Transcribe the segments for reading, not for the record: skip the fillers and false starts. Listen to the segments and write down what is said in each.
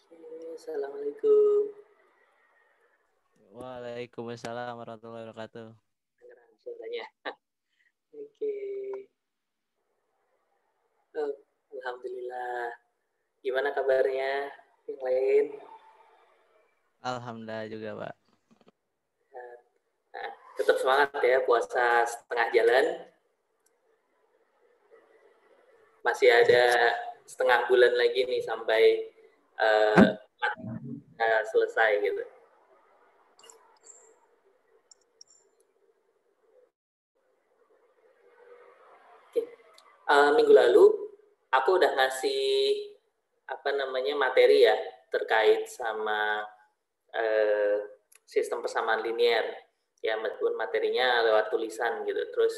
Assalamualaikum. Waalaikumsalam warahmatullahi wabarakatuh. Dengeran suaranya. Oke. Oh, Alhamdulillah. Gimana kabarnya yang lain? Alhamdulillah juga, Pak. Nah, tetap semangat ya, puasa setengah jalan. Masih ada setengah bulan lagi nih sampai selesai gitu. Oke. Minggu lalu aku udah ngasih materi ya terkait sama sistem persamaan linear ya, meskipun materinya lewat tulisan gitu. Terus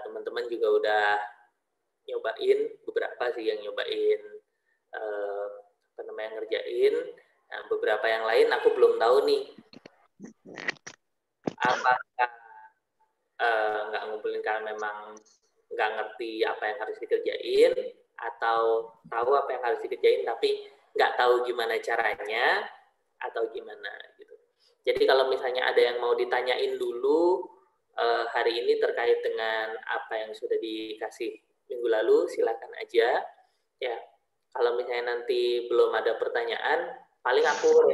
teman-teman juga udah nyobain, beberapa sih yang nyobain ngerjain. Nah, beberapa yang lain aku belum tahu nih apakah nggak ngumpulin karena memang nggak ngerti apa yang harus dikerjain, atau tahu apa yang harus dikerjain tapi nggak tahu gimana caranya, atau gimana gitu. Jadi kalau misalnya ada yang mau ditanyain dulu hari ini terkait dengan apa yang sudah dikasih minggu lalu, silakan aja ya. Kalau misalnya nanti belum ada pertanyaan, paling aku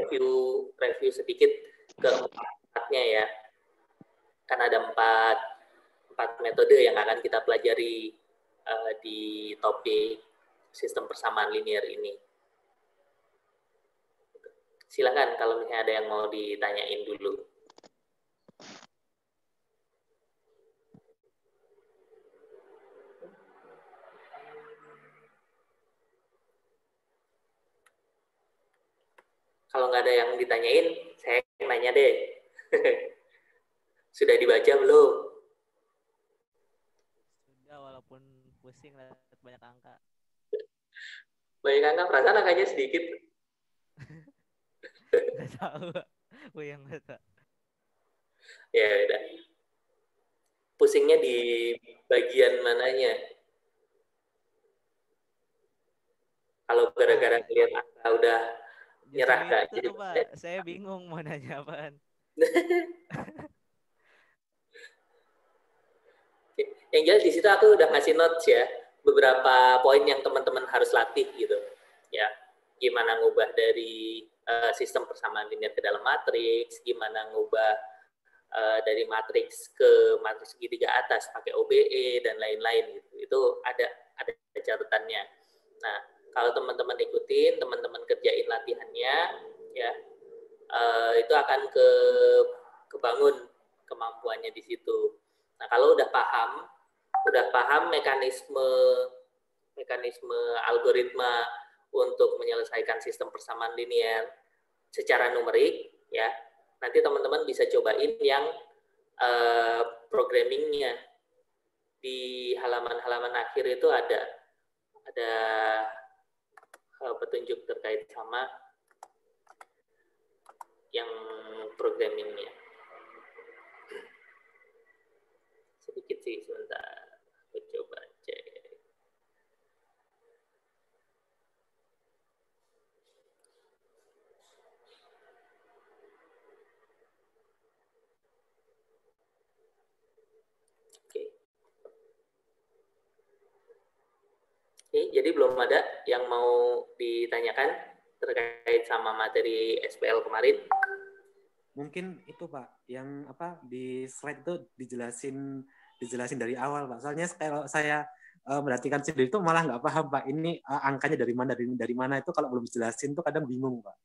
review sedikit ke empatnya ya. Kan ada empat metode yang akan kita pelajari di topik sistem persamaan linear ini. Silakan kalau misalnya ada yang mau ditanyain dulu. Kalau nggak ada yang ditanyain, saya nanya deh. Sudah dibaca belum? Sudah, walaupun pusing lihat banyak angka. Banyak angka, perasaan angkanya sedikit. Nggak tahu, Pak. Yang nggak tahu. Ya udah. Pusingnya di bagian mananya? Kalau gara-gara lihat angka udah Justru nyerah gak? itu, Pak. Saya bingung mau nanya apaan. Yang jelas di situ aku udah ngasih notes ya, beberapa poin yang teman-teman harus latih gitu. Ya, gimana ngubah dari sistem persamaan linear ke dalam matriks, gimana ngubah dari matriks ke matriks segitiga atas pakai OBE dan lain-lain gitu. Itu ada catatannya. Nah, kalau teman-teman ikutin, teman-teman kerjain latihannya ya, itu akan kebangun kemampuannya di situ. Nah, kalau udah paham mekanisme algoritma untuk menyelesaikan sistem persamaan linear secara numerik ya, nanti teman-teman bisa cobain yang programmingnya. Di halaman-halaman akhir itu ada petunjuk terkait sama yang programmingnya. Sedikit sih, sebentar aku coba cek. Oke, jadi belum ada yang mau ditanyakan terkait sama materi SPL kemarin? Mungkin itu Pak, yang di slide itu dijelasin dari awal Pak. Soalnya kalau saya merhatikan sendiri itu malah nggak paham Pak. Ini angkanya dari mana itu kalau belum dijelasin tuh kadang bingung Pak.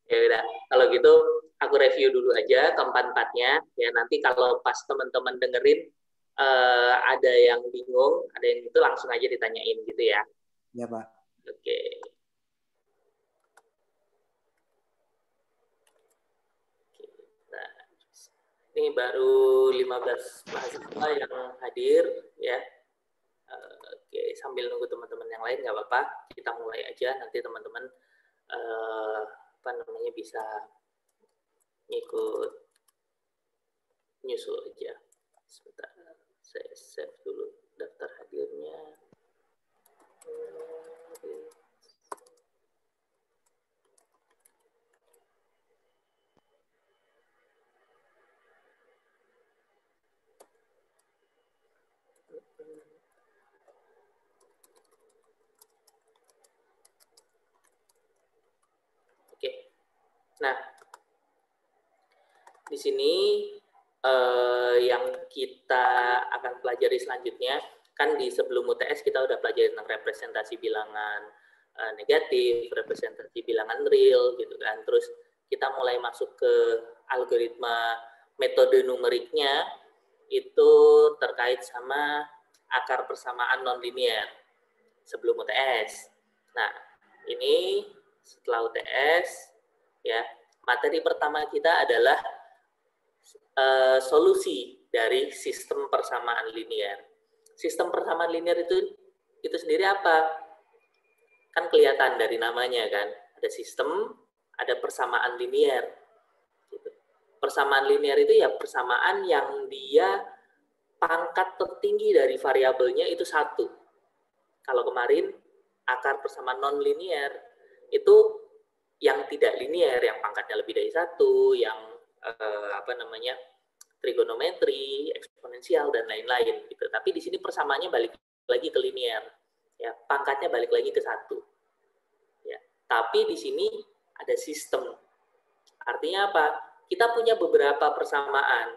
Ya udah, kalau gitu aku review dulu aja keempat-empatnya ya. Nanti kalau pas teman-teman dengerin ada yang bingung, ada yang itu langsung aja ditanyain gitu ya. Ya Pak. Oke. Nah, ini baru 15 mahasiswa yang hadir ya. Oke, sambil nunggu teman-teman yang lain nggak apa-apa, kita mulai aja. Nanti teman-teman bisa ngikut nyusul aja. Sebentar, saya save dulu daftar hadirnya. Oke. Nah, di sini yang kita akan pelajari selanjutnya, kan di sebelum UTS kita udah pelajari tentang representasi bilangan negatif, representasi bilangan real gitu kan. Terus kita mulai masuk ke algoritma metode numeriknya, itu terkait sama akar persamaan nonlinear sebelum UTS. Nah, ini setelah UTS ya, materi pertama kita adalah solusi dari sistem persamaan linear. Sistem persamaan linear itu sendiri apa? Kan kelihatan dari namanya kan, ada sistem, ada persamaan linear. Gitu. Persamaan linear itu ya persamaan yang dia pangkat tertinggi dari variabelnya itu 1. Kalau kemarin akar persamaan non-linear itu yang tidak linear, yang pangkatnya lebih dari 1, yang trigonometri, eksponensial dan lain-lain gitu. Tapi di sini persamaannya balik lagi ke linear. Ya, pangkatnya balik lagi ke 1. Ya, tapi di sini ada sistem. Artinya apa? Kita punya beberapa persamaan.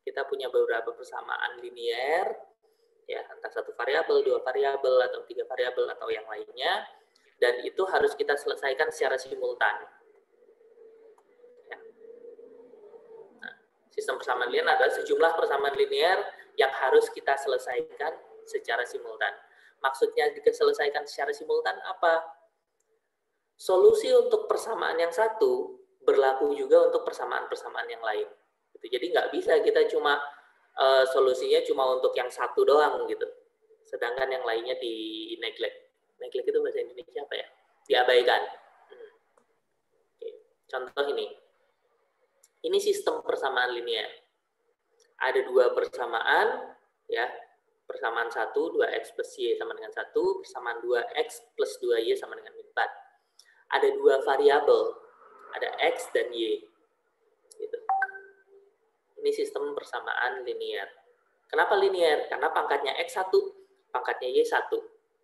Kita punya beberapa persamaan linear, ya, entah 1 variabel, 2 variabel, atau 3 variabel, atau yang lainnya, dan itu harus kita selesaikan secara simultan. Ya. Nah, sistem persamaan linear adalah sejumlah persamaan linear yang harus kita selesaikan secara simultan. Maksudnya diselesaikan secara simultan apa? Solusi untuk persamaan yang satu berlaku juga untuk persamaan-persamaan yang lain. Jadi nggak bisa kita cuma solusinya cuma untuk yang satu doang gitu. Sedangkan yang lainnya di neglect. Neglect itu bahasa Indonesia apa ya? Diabaikan. Oke. Contoh ini. Ini sistem persamaan linear. Ada 2 persamaan, ya. Persamaan 1, 2x plus y sama dengan 1. Persamaan 2x plus 2y sama dengan 4. Ada 2 variabel. Ada x dan y. Gitu. Ini sistem persamaan linear. Kenapa linear? Karena pangkatnya x1, pangkatnya y1.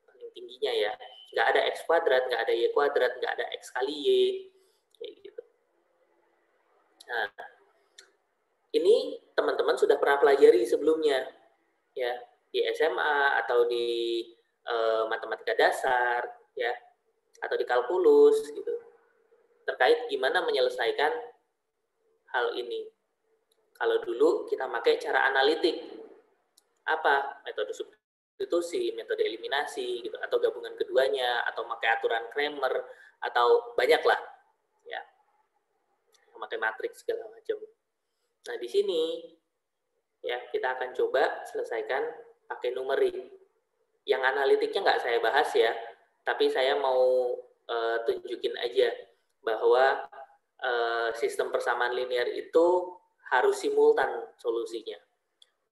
Paling tingginya ya. Nggak ada x kuadrat, nggak ada y kuadrat, nggak ada x kali y. Kayak gitu. Nah, ini teman-teman sudah pernah pelajari sebelumnya. Ya, di SMA atau di matematika dasar, ya, atau di kalkulus, gitu. Terkait gimana menyelesaikan hal ini. Kalau dulu kita pakai cara analitik, apa? Metode substitusi, metode eliminasi, gitu, atau gabungan keduanya, atau pakai aturan Cramer, atau banyak lah, ya, pakai matriks segala macam. Nah di sini, ya kita akan coba selesaikan pakai numerik. Yang analitiknya nggak saya bahas ya, tapi saya mau tunjukin aja bahwa sistem persamaan linear itu harus simultan solusinya.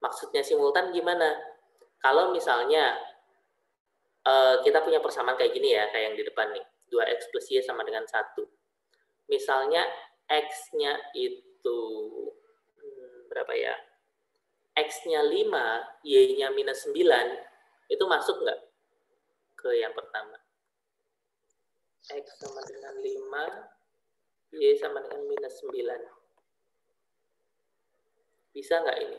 Maksudnya simultan gimana? Kalau misalnya kita punya persamaan kayak gini ya, kayak yang di depan nih, 2x plus y sama dengan 1. Misalnya x-nya itu berapa ya? X-nya 5, y-nya minus 9, itu masuk nggak ke yang pertama? X sama dengan 5, y sama dengan minus 9. Bisa nggak ini?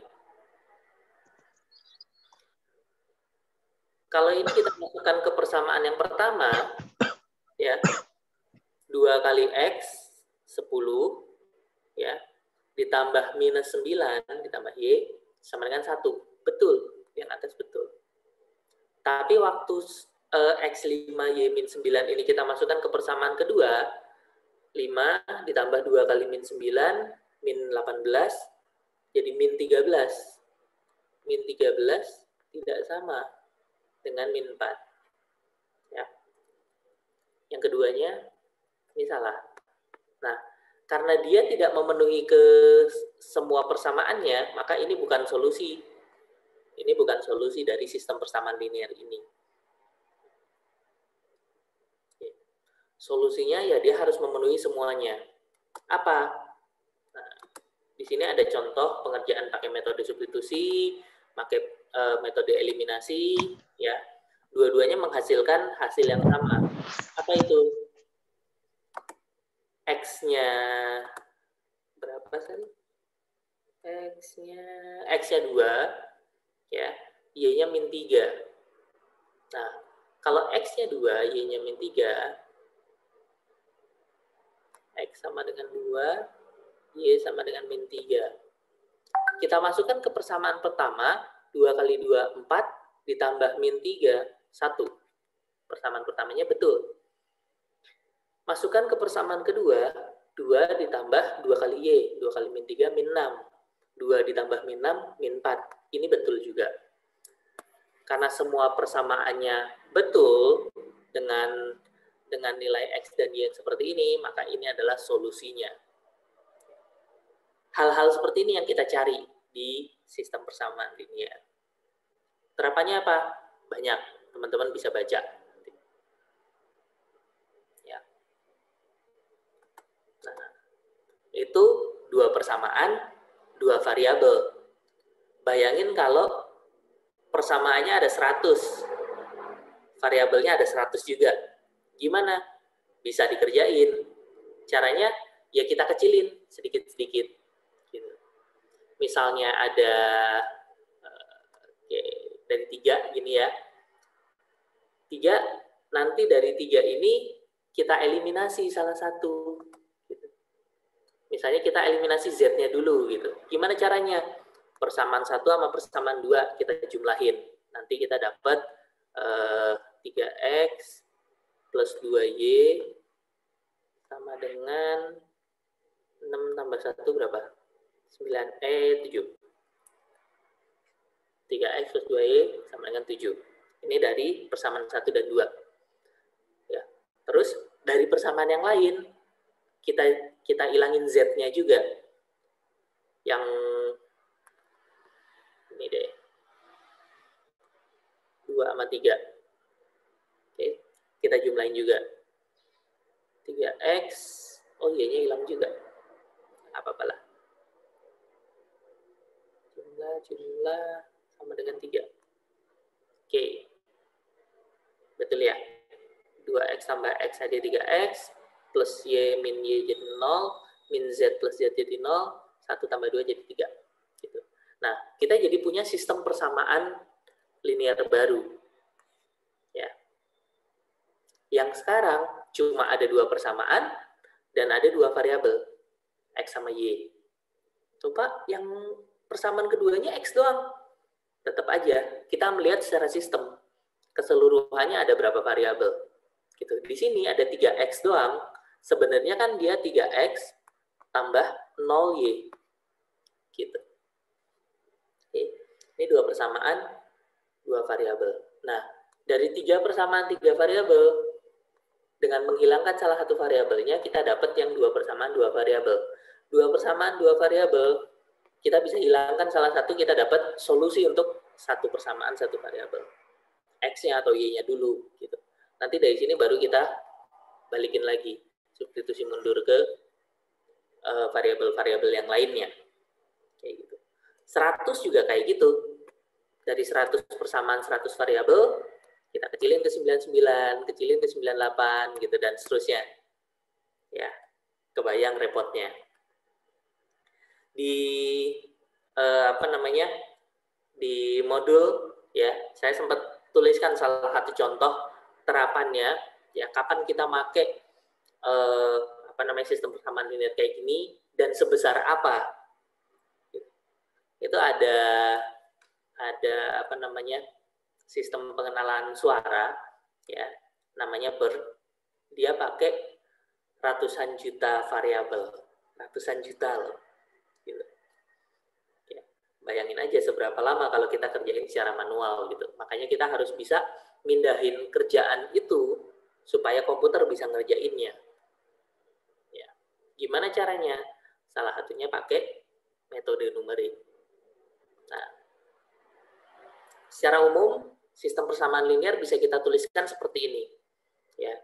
Kalau ini kita masukkan ke persamaan yang pertama, ya, 2 kali X, 10, ya, ditambah minus 9, ditambah Y, sama dengan 1. Betul, yang atas betul. Tapi waktu X5, Y min 9 ini kita masukkan ke persamaan kedua, 5 ditambah 2 kali min 9, min 18, jadi min 13. Min 13 tidak sama dengan min 4. Ya. Yang keduanya, ini salah. Nah, karena dia tidak memenuhi ke semua persamaannya, maka ini bukan solusi. Ini bukan solusi dari sistem persamaan linear ini. Solusinya ya dia harus memenuhi semuanya. Apa? Nah, di sini ada contoh pengerjaan pakai metode substitusi, pakai metode eliminasi, ya. Dua-duanya menghasilkan hasil yang sama. Apa itu? X-nya berapa sih? X-nya 2, ya. Y-nya -3. Nah, kalau X-nya 2, Y-nya -3, X sama dengan 2, Y sama dengan -3. Kita masukkan ke persamaan pertama, 2 kali 2, 4, ditambah -3, 1. Persamaan pertamanya betul. Masukkan ke persamaan kedua, 2 ditambah 2 kali Y, 2 kali -3, -6. 2 ditambah -6, -4. Ini betul juga. Karena semua persamaannya betul dengan nilai X dan Y yang seperti ini, maka ini adalah solusinya. Hal-hal seperti ini yang kita cari di sistem persamaan linear. Terapannya apa? Banyak. Teman-teman bisa baca. Ya. Nah, itu 2 persamaan, 2 variabel. Bayangin kalau persamaannya ada 100. Variabelnya ada 100 juga. Gimana? Bisa dikerjain. Caranya ya kita kecilin sedikit-sedikit. Gitu. Misalnya ada dari 3 gini ya. 3, nanti dari 3 ini kita eliminasi salah satu. Gitu. Misalnya kita eliminasi Z-nya dulu gitu. Gimana caranya? Persamaan 1 sama persamaan 2 kita jumlahin. Nanti kita dapat 3X plus 2Y sama dengan 6 tambah 1 berapa? 7. 3X plus 2Y sama dengan 7. Ini dari persamaan 1 dan 2. Ya. Terus dari persamaan yang lain, kita ilangin Z-nya juga. Yang ini deh. 2 sama 3. Oke. Kita jumlahin juga. 3X. Oh, Y-nya hilang juga. Apa-apa lah. Jumlah sama dengan 3. Oke. Betul ya? 2X tambah X ada 3X, plus Y min Y jadi 0, min Z plus Z jadi 0, 1 tambah 2 jadi 3. Gitu. Nah, kita jadi punya sistem persamaan linear baru. Ya. Yang sekarang cuma ada 2 persamaan dan ada 2 variabel, X sama Y. Coba yang persamaan keduanya X doang. Tetap aja, kita melihat secara sistem. Keseluruhannya ada berapa variabel. Gitu. Di sini ada 3X doang. Sebenarnya kan dia 3X tambah 0Y. Gitu. Oke. Ini 2 persamaan, 2 variabel. Nah, dari 3 persamaan 3 variabel, dengan menghilangkan salah satu variabelnya, kita dapat yang 2 persamaan 2 variabel. 2 persamaan 2 variabel, kita bisa hilangkan salah satu, kita dapat solusi untuk 1 persamaan 1 variabel. X-nya atau Y-nya dulu. Gitu. Nanti dari sini baru kita balikin lagi. Substitusi mundur ke variabel-variabel yang lainnya. Kayak gitu. 100 juga kayak gitu. Dari 100 persamaan 100 variabel, kita kecilin ke 99, kecilin ke 98, gitu, dan seterusnya. Ya, kebayang repotnya. Di di modul ya, saya sempat tuliskan salah satu contoh terapannya, ya, kapan kita pakai sistem persamaan linear kayak gini dan sebesar apa. Itu ada sistem pengenalan suara, ya, namanya BERT. Dia pakai ratusan juta variabel, ratusan juta loh. Gitu. Ya, bayangin aja seberapa lama kalau kita kerjain secara manual gitu. Makanya kita harus bisa mindahin kerjaan itu supaya komputer bisa ngerjainnya. Ya. Gimana caranya? Salah satunya pakai metode numerik. Nah, secara umum sistem persamaan linear bisa kita tuliskan seperti ini. Ya.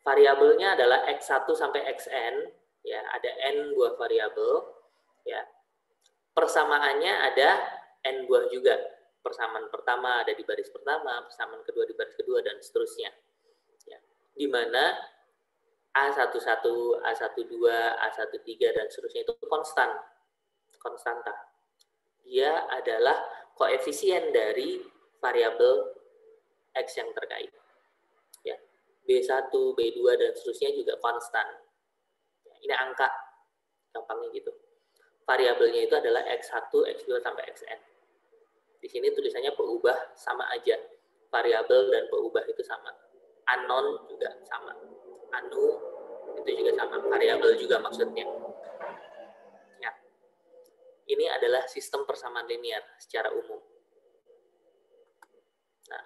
Variabelnya adalah x1 sampai xn, ya, ada n buah variabel, ya. Persamaannya ada n buah juga. persamaan pertama ada di baris pertama, persamaan kedua di baris kedua, dan seterusnya. Ya. Di mana A11, A12, A13, dan seterusnya itu konstanta. Dia adalah koefisien dari variabel X yang terkait. Ya. B1, B2, dan seterusnya juga konstan. Ya, ini angka, gampangnya gitu. Variabelnya itu adalah X1, X2, sampai Xn. Di sini tulisannya peubah sama aja. Variabel dan peubah itu sama. Unknown juga sama. Anu itu juga sama. Variabel juga maksudnya. Ya. Ini adalah sistem persamaan linear secara umum. Nah,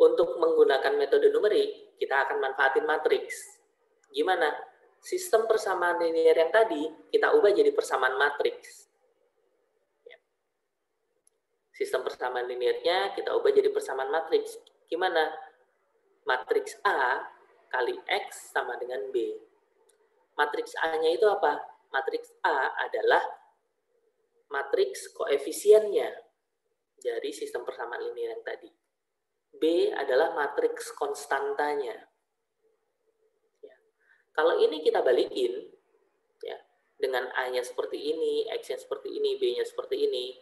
untuk menggunakan metode numerik, kita akan manfaatin matriks. Gimana? Sistem persamaan linear yang tadi, kita ubah jadi persamaan matriks. Sistem persamaan linearnya kita ubah jadi persamaan matriks. Gimana? Matriks A kali X sama dengan B. Matriks A-nya itu apa? Matriks A adalah matriks koefisiennya dari sistem persamaan linear yang tadi. B adalah matriks konstantanya. Ya. Kalau ini kita balikin, ya, dengan A-nya seperti ini, X-nya seperti ini, B-nya seperti ini,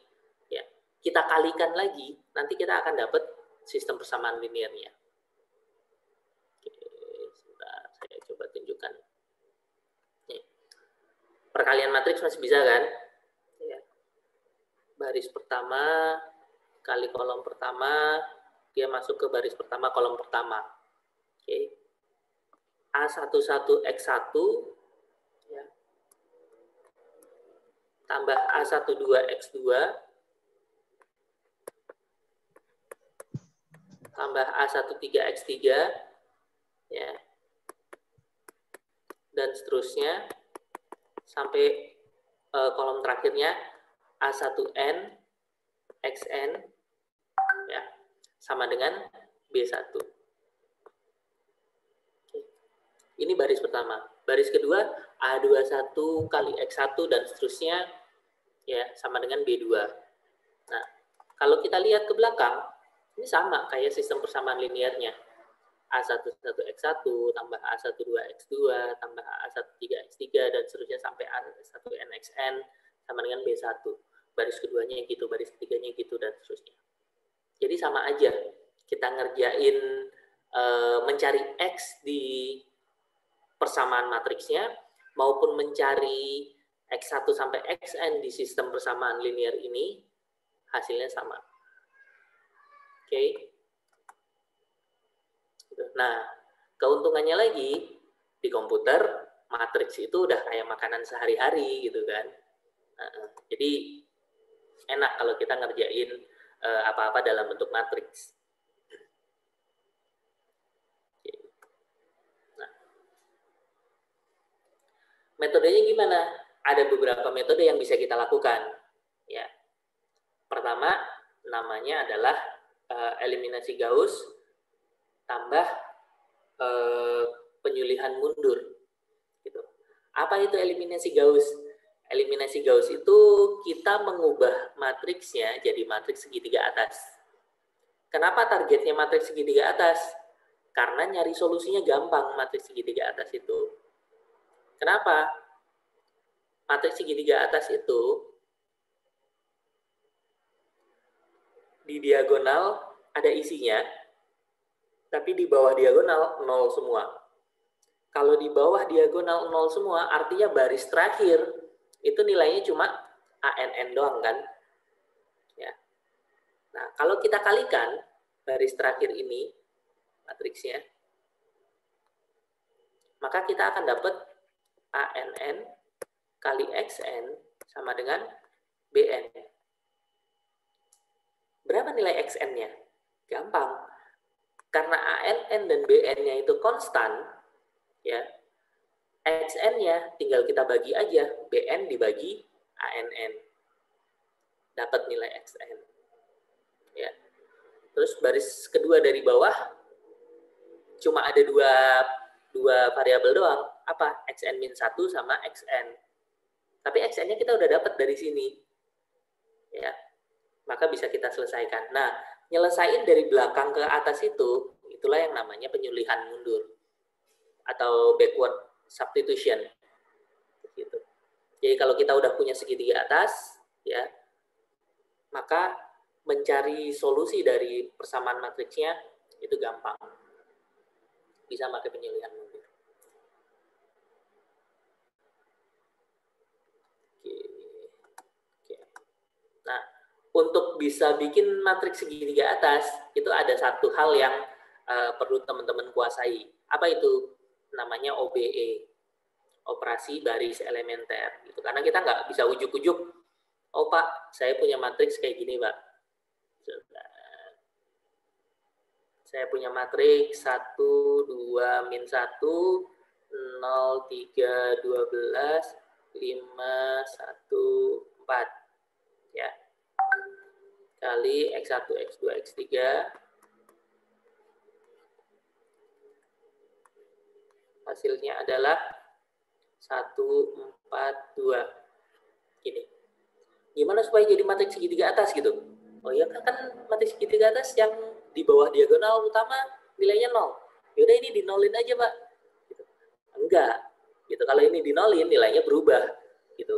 ya, kita kalikan lagi, nanti kita akan dapat sistem persamaan linearnya. Oke, sebentar, saya coba tunjukkan. Nih. Perkalian matriks masih bisa kan? Ya. Baris pertama kali kolom pertama, dia masuk ke baris pertama kolom pertama. Oke. A11 X1 ya, tambah A12 X2 tambah A13 X3 ya, dan seterusnya sampai kolom terakhirnya A1N XN ya, sama dengan B1. Ini baris pertama. Baris kedua A21 kali X1 dan seterusnya ya, sama dengan B2. Nah, kalau kita lihat ke belakang, ini sama kayak sistem persamaan linearnya. A11 X1 tambah A12 X2 tambah A13 X3 dan seterusnya sampai A1N XN sama dengan B1. Baris keduanya gitu, baris ketiganya gitu, dan seterusnya. Jadi sama aja. Kita ngerjain mencari X di persamaan matriksnya maupun mencari X1 sampai Xn di sistem persamaan linear ini, hasilnya sama. Oke. Nah, keuntungannya lagi di komputer, matriks itu udah kayak makanan sehari-hari gitu kan. Jadi enak kalau kita ngerjain apa-apa dalam bentuk matriks. Nah, metodenya gimana? Ada beberapa metode yang bisa kita lakukan. Ya, pertama namanya adalah eliminasi Gauss tambah penyulihan mundur. Gitu. Apa itu eliminasi Gauss? Eliminasi Gauss itu kita mengubah matriksnya jadi matriks segitiga atas. Kenapa targetnya matriks segitiga atas? Karena nyari solusinya gampang matriks segitiga atas itu. Kenapa? Matriks segitiga atas itu di diagonal ada isinya, tapi di bawah diagonal 0 semua. Kalau di bawah diagonal 0 semua, artinya baris terakhir itu nilainya cuma ANN doang kan? Ya. Nah, kalau kita kalikan baris terakhir ini matriksnya, maka kita akan dapat ANN kali XN sama dengan BN. Berapa nilai XN-nya? Gampang. Karena ANN dan BN-nya itu konstan, ya, XN-nya tinggal kita bagi aja, BN dibagi ANN. Dapat nilai XN. Ya. Terus baris kedua dari bawah, cuma ada dua variabel doang. Apa? XN-1 sama XN. Tapi XN-nya kita udah dapat dari sini. Ya. maka bisa kita selesaikan. Nah, nyelesain dari belakang ke atas itulah yang namanya penyulihan mundur atau backward substitution. Gitu. Jadi kalau kita udah punya segitiga atas, ya, maka mencari solusi dari persamaan matriksnya itu gampang. Bisa pakai penyulihan mundur. Oke. Nah, untuk bisa bikin matriks segitiga atas, itu ada satu hal yang perlu teman-teman kuasai. Apa itu? Namanya OBE, operasi baris elementer. Gitu. Karena kita nggak bisa ujuk-ujuk, oh Pak, saya punya matriks kayak gini, Pak. Saya punya matriks 1, 2, min 1, 0, 3, 12, 5, 1, 4. Ya. Kali X1, X2, X3. Hasilnya adalah 1, 4, 2. Gini. Gimana supaya jadi matriks segitiga atas gitu? Oh iya kan matriks segitiga atas yang di bawah diagonal utama nilainya 0. Yaudah ini dinolin aja, Pak. Gitu. Enggak. Gitu. Kalau ini dinolin nilainya berubah. Gitu.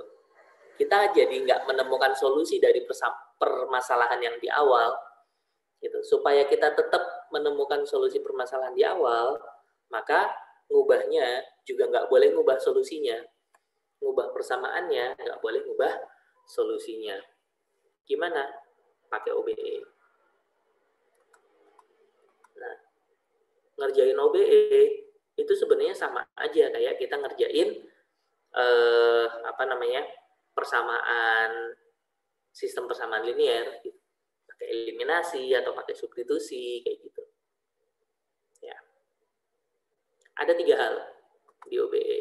Kita jadi nggak menemukan solusi dari permasalahan yang di awal. Gitu. Supaya kita tetap menemukan solusi permasalahan di awal, maka ngubahnya juga nggak boleh ngubah solusinya. Ngubah persamaannya, nggak boleh ngubah solusinya. Gimana? Pakai OBE. Nah, ngerjain OBE itu sebenarnya sama aja kayak kita ngerjain persamaan sistem persamaan linear, gitu. Pakai eliminasi atau pakai substitusi kayak gitu. Ya. Ada 3 hal di OBE.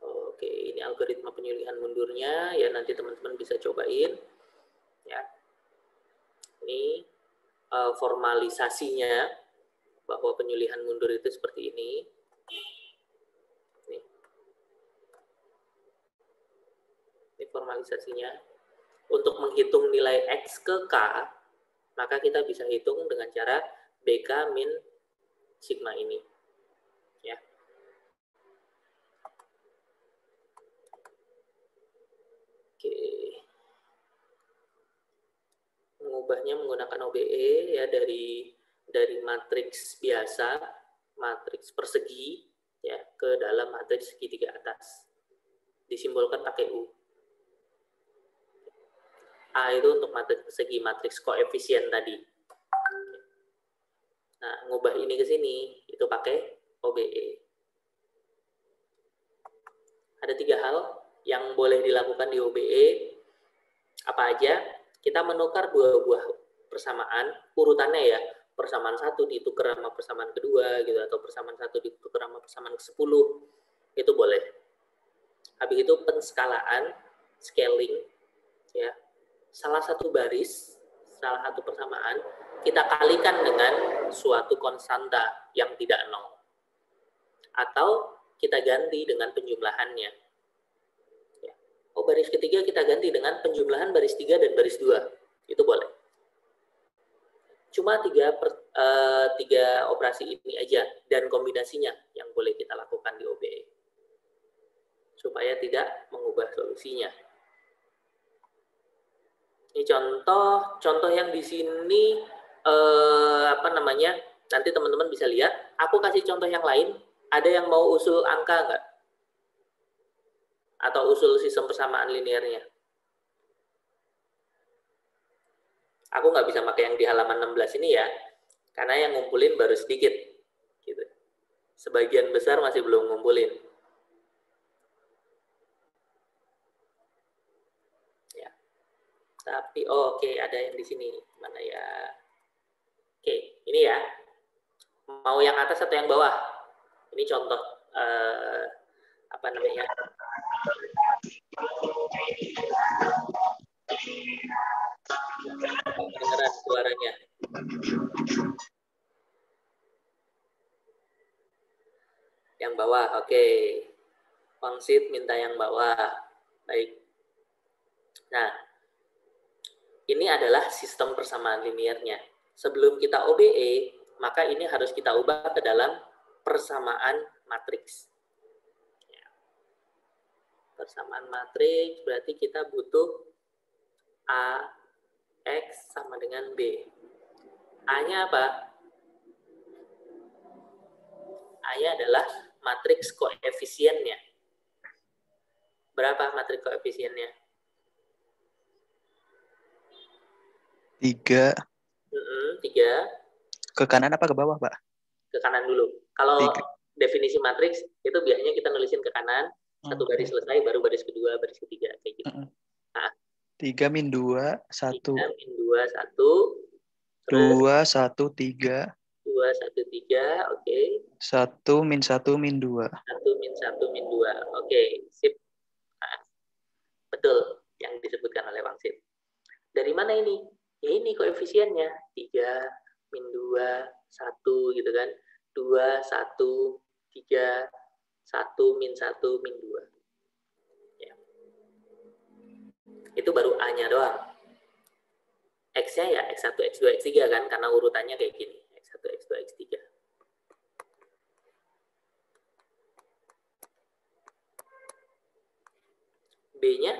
Oke, ini algoritma penyulihan mundurnya ya, nanti teman-teman bisa cobain ya. Ini formalisasinya bahwa penyulihan mundur itu seperti ini. Ini formalisasinya. Untuk menghitung nilai X ke K, maka kita bisa hitung dengan cara BK min sigma ini. Ya. Oke. Mengubahnya menggunakan OBE ya, dari matriks biasa, matriks persegi ya, ke dalam matriks segitiga atas. Disimbolkan pakai U. A itu untuk matriks persegi, matriks koefisien tadi. Nah, ngubah ini ke sini itu pakai OBE. Ada 3 hal yang boleh dilakukan di OBE. Apa aja? Kita menukar 2 buah persamaan, urutannya ya, persamaan 1 ditukar sama persamaan kedua gitu, atau persamaan 1 ditukar sama persamaan ke-10, itu boleh. Habis itu penskalaan, scaling ya, salah satu baris, salah satu persamaan kita kalikan dengan suatu konstanta yang tidak 0, atau kita ganti dengan penjumlahannya. Oh, baris ketiga kita ganti dengan penjumlahan baris 3 dan baris 2. Itu boleh. Cuma 3 operasi ini aja dan kombinasinya yang boleh kita lakukan di OBE. Supaya tidak mengubah solusinya. Ini contoh yang di sini nanti teman-teman bisa lihat. Aku kasih contoh yang lain. Ada yang mau usul angka nggak? Atau usul sistem persamaan linearnya. Aku nggak bisa pakai yang di halaman 16 ini ya, karena yang ngumpulin baru sedikit. Gitu. Sebagian besar masih belum ngumpulin. Ya. Tapi, oke, ada yang di sini. Mana ya? Oke, ini ya. Mau yang atas atau yang bawah? Ini contoh, kedengaran suaranya. Yang bawah, oke. Pangsit minta yang bawah. Baik. Nah, ini adalah sistem persamaan linearnya. Sebelum kita OBE, maka ini harus kita ubah ke dalam persamaan matriks. Persamaan matriks berarti kita butuh A, X sama dengan B. A-nya apa? A-nya adalah matriks koefisiennya. Berapa matriks koefisiennya? 3. 3. Ke kanan apa ke bawah, Pak? Ke kanan dulu. Kalau 3. definisi matriks, itu biasanya kita nulisin ke kanan, satu baris selesai, baru baris kedua, baris ketiga, kayak gitu. Nah, 3 min 2, 1. 3 min 2, 1. 2, 1, 3. 2, 1, 3, oke. 1 min 1 min 2. 1 min 1 min 2, oke, sip. Nah, betul yang disebutkan oleh Bang Sip. Dari mana ini? Ya ini koefisiennya. 3 min 2, 1 gitu kan. 2, 1, 3, 1 min 1 min 2. Ya. Itu baru A-nya doang. X-nya ya X1, X2, X3 kan, karena urutannya kayak gini. X1, X2, X3. B-nya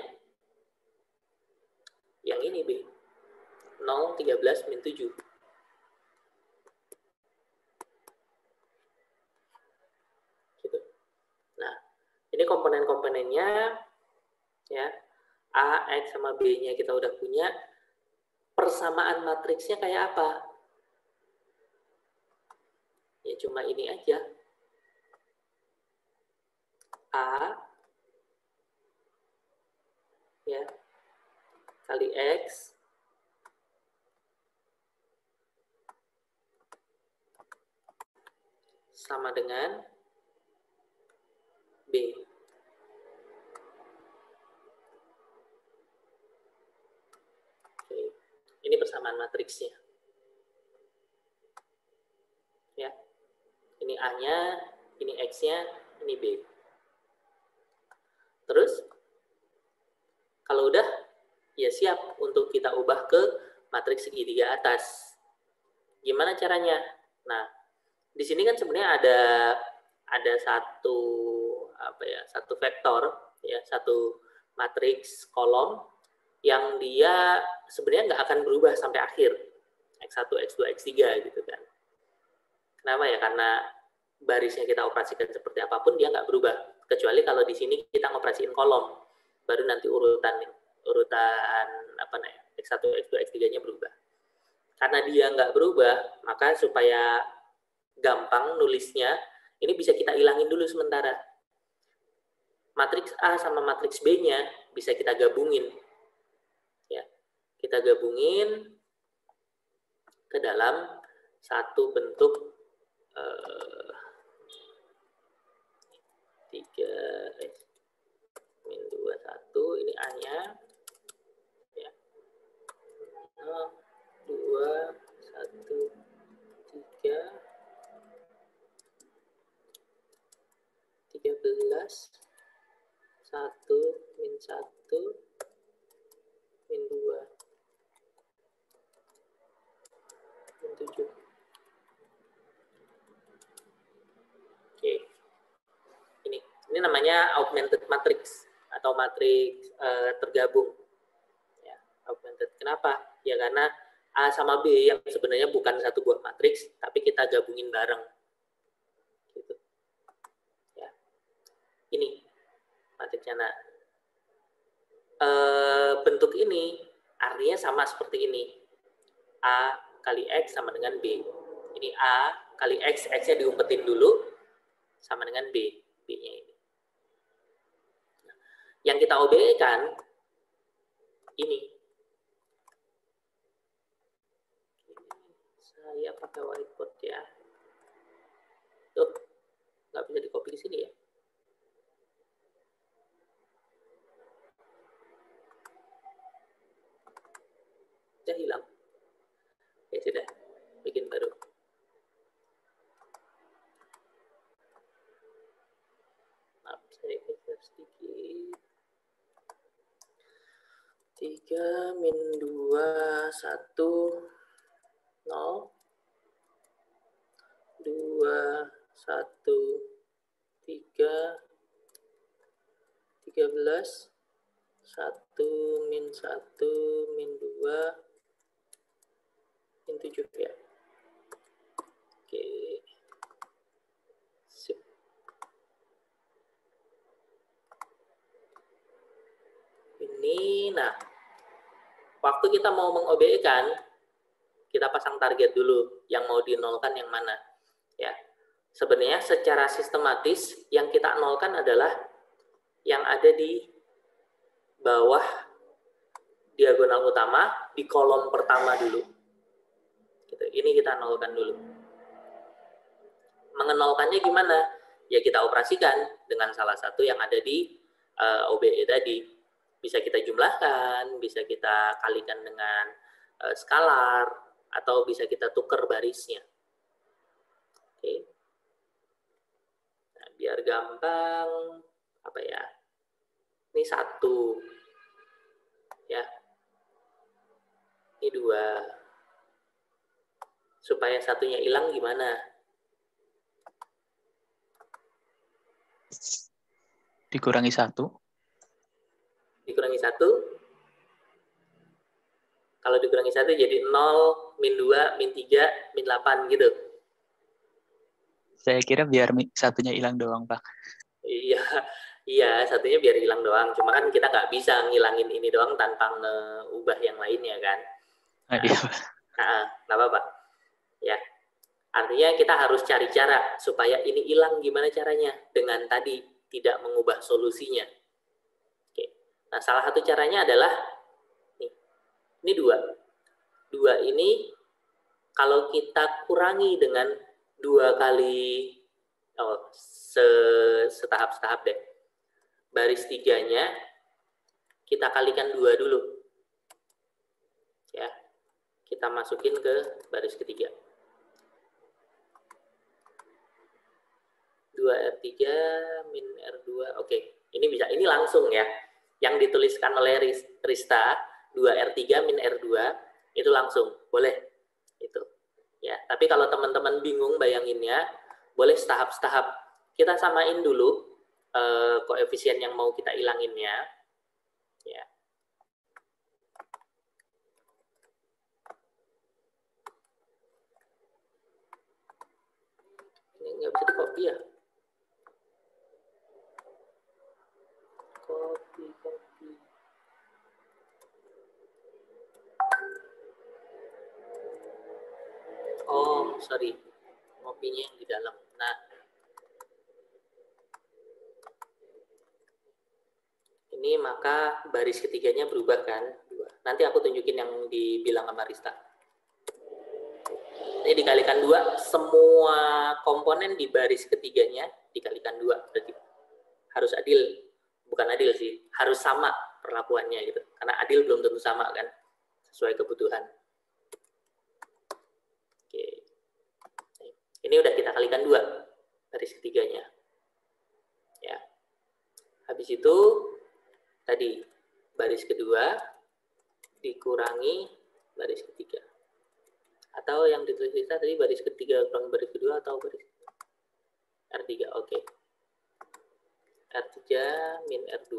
yang ini B. 0, 13, min 7. Gitu. Nah, ini komponen-komponennya ya. A, X sama B-nya kita udah punya. Persamaan matriksnya kayak apa? Ya cuma ini aja. A ya kali X sama dengan B. Oke. Ini persamaan matriksnya. Ya. Ini A-nya, ini X-nya, ini B. Terus kalau udah ya siap untuk kita ubah ke matriks segitiga atas. Gimana caranya? Nah, di sini kan sebenarnya ada satu vektor ya, satu matriks kolom yang dia sebenarnya nggak akan berubah sampai akhir. X1, X2, X3 gitu kan. Kenapa ya? Karena barisnya kita operasikan seperti apapun dia nggak berubah. Kecuali kalau di sini kita ngoperasiin kolom, baru nanti urutan X1, X2, X3-nya berubah. Karena dia nggak berubah, maka supaya gampang nulisnya, ini bisa kita ilangin dulu sementara. Matriks A sama matriks B-nya bisa kita gabungin. Ya, kita gabungin ke dalam satu bentuk 3 min 2, 1, ini A-nya. Ya. 2, 1, 3, 13, 1, min 1, min 2, min 7. Oke. Ini namanya augmented matrix atau matriks tergabung. Ya, augmented. Kenapa? Ya karena A sama B yang sebenarnya bukan satu buah matriks, tapi kita gabungin bareng. Gitu. Ya. Ini matriksnya. Nah, bentuk ini artinya sama seperti ini. A kali X sama dengan B. Ini A kali X, X-nya diumpetin dulu, sama dengan B. B-nya ini. Yang kita OBE-kan ini. Saya pakai whiteboard ya. Tuh, nggak bisa di-copy di sini ya. Udah hilang. Ya sudah, bikin baru. Maaf, saya geser sedikit. 3 min 2, 1, 0, 2, 1, 3, 13, 1, min 1, min 2, min 7 ya. Oke. Sip. Ini, nah, waktu kita mau meng-OBE kan, kita pasang target dulu, yang mau dinolkan yang mana. Ya, sebenarnya secara sistematis, yang kita nolkan adalah yang ada di bawah diagonal utama, di kolom pertama dulu. Gitu. Ini kita nolkan dulu. Mengenolkannya gimana? Ya kita operasikan dengan salah satu yang ada di OBE tadi. Bisa kita jumlahkan, bisa kita kalikan dengan skalar, atau bisa kita tukar barisnya. Oke. Nah, biar gampang, apa ya? Ini 1. Ya. Ini 2. Supaya satunya hilang gimana? Dikurangi 1. Dikurangi 1. Kalau dikurangi 1 jadi 0, min 2, min 3, min 8 gitu. Saya kira biar satunya hilang doang, Pak. Iya, iya, satunya biar hilang doang. Cuma kan kita nggak bisa ngilangin ini doang tanpa ngeubah yang lainnya kan. Nah, iya. Nggak apa-apa. Ya, artinya kita harus cari cara supaya ini hilang. Gimana caranya? Dengan tadi tidak mengubah solusinya. Oke. Nah, salah satu caranya adalah ini 2. 2 ini kalau kita kurangi dengan 2 kali setahap-setahap deh. Baris 3-nya kita kalikan 2 dulu. Ya. Kita masukin ke baris ketiga. 2R3 min R2. Oke, ini bisa, ini langsung ya. Yang dituliskan oleh Rista, 2R3 min R2 itu langsung, boleh. Itu. Ya, tapi kalau teman-teman bingung bayanginnya, boleh setahap-setahap. Kita samain dulu koefisien yang mau kita ilanginnya. Ya. Ini nggak bisa di-copy ya? Copy. Oh, sorry. Kopinya yang di dalam. Nah, ini maka baris ketiganya berubah kan? 2. Nanti aku tunjukin yang dibilang sama Rista. Ini dikalikan 2, semua komponen di baris ketiganya dikalikan 2. Berarti harus adil. Bukan adil sih, harus sama perlakuannya gitu. Karena adil belum tentu sama kan, sesuai kebutuhan. Oke. Ini udah kita kalikan 2 baris ketiganya. Ya. Habis itu tadi baris kedua dikurangi baris ketiga. Atau yang ditulis kita tadi baris ketiga kurangi baris kedua atau baris R3. Oke. R3 min R2.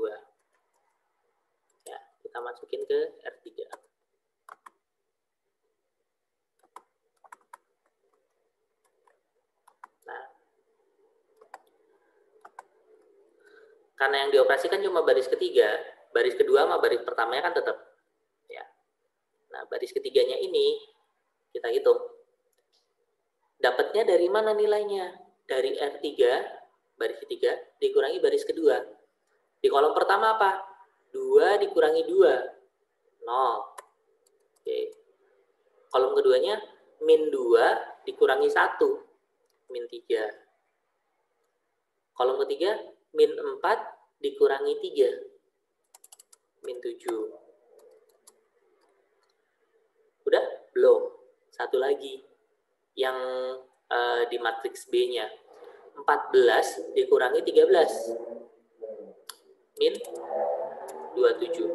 Ya, kita masukin ke R3. Nah, karena yang dioperasikan cuma baris ketiga, baris kedua sama baris pertamanya kan tetap. Ya. Nah, baris ketiganya ini kita hitung. Dapatnya dari mana nilainya? Dari R3, baris ketiga, dikurangi baris kedua. Di kolom pertama apa? 2 dikurangi 2. 0. Oke. Kolom keduanya, min 2 dikurangi 1. Min 3. Kolom ketiga, min 4 dikurangi 3. Min 7. Udah? Belum. Satu lagi. Yang di matriks B-nya. 14 dikurangi 13. Min 27.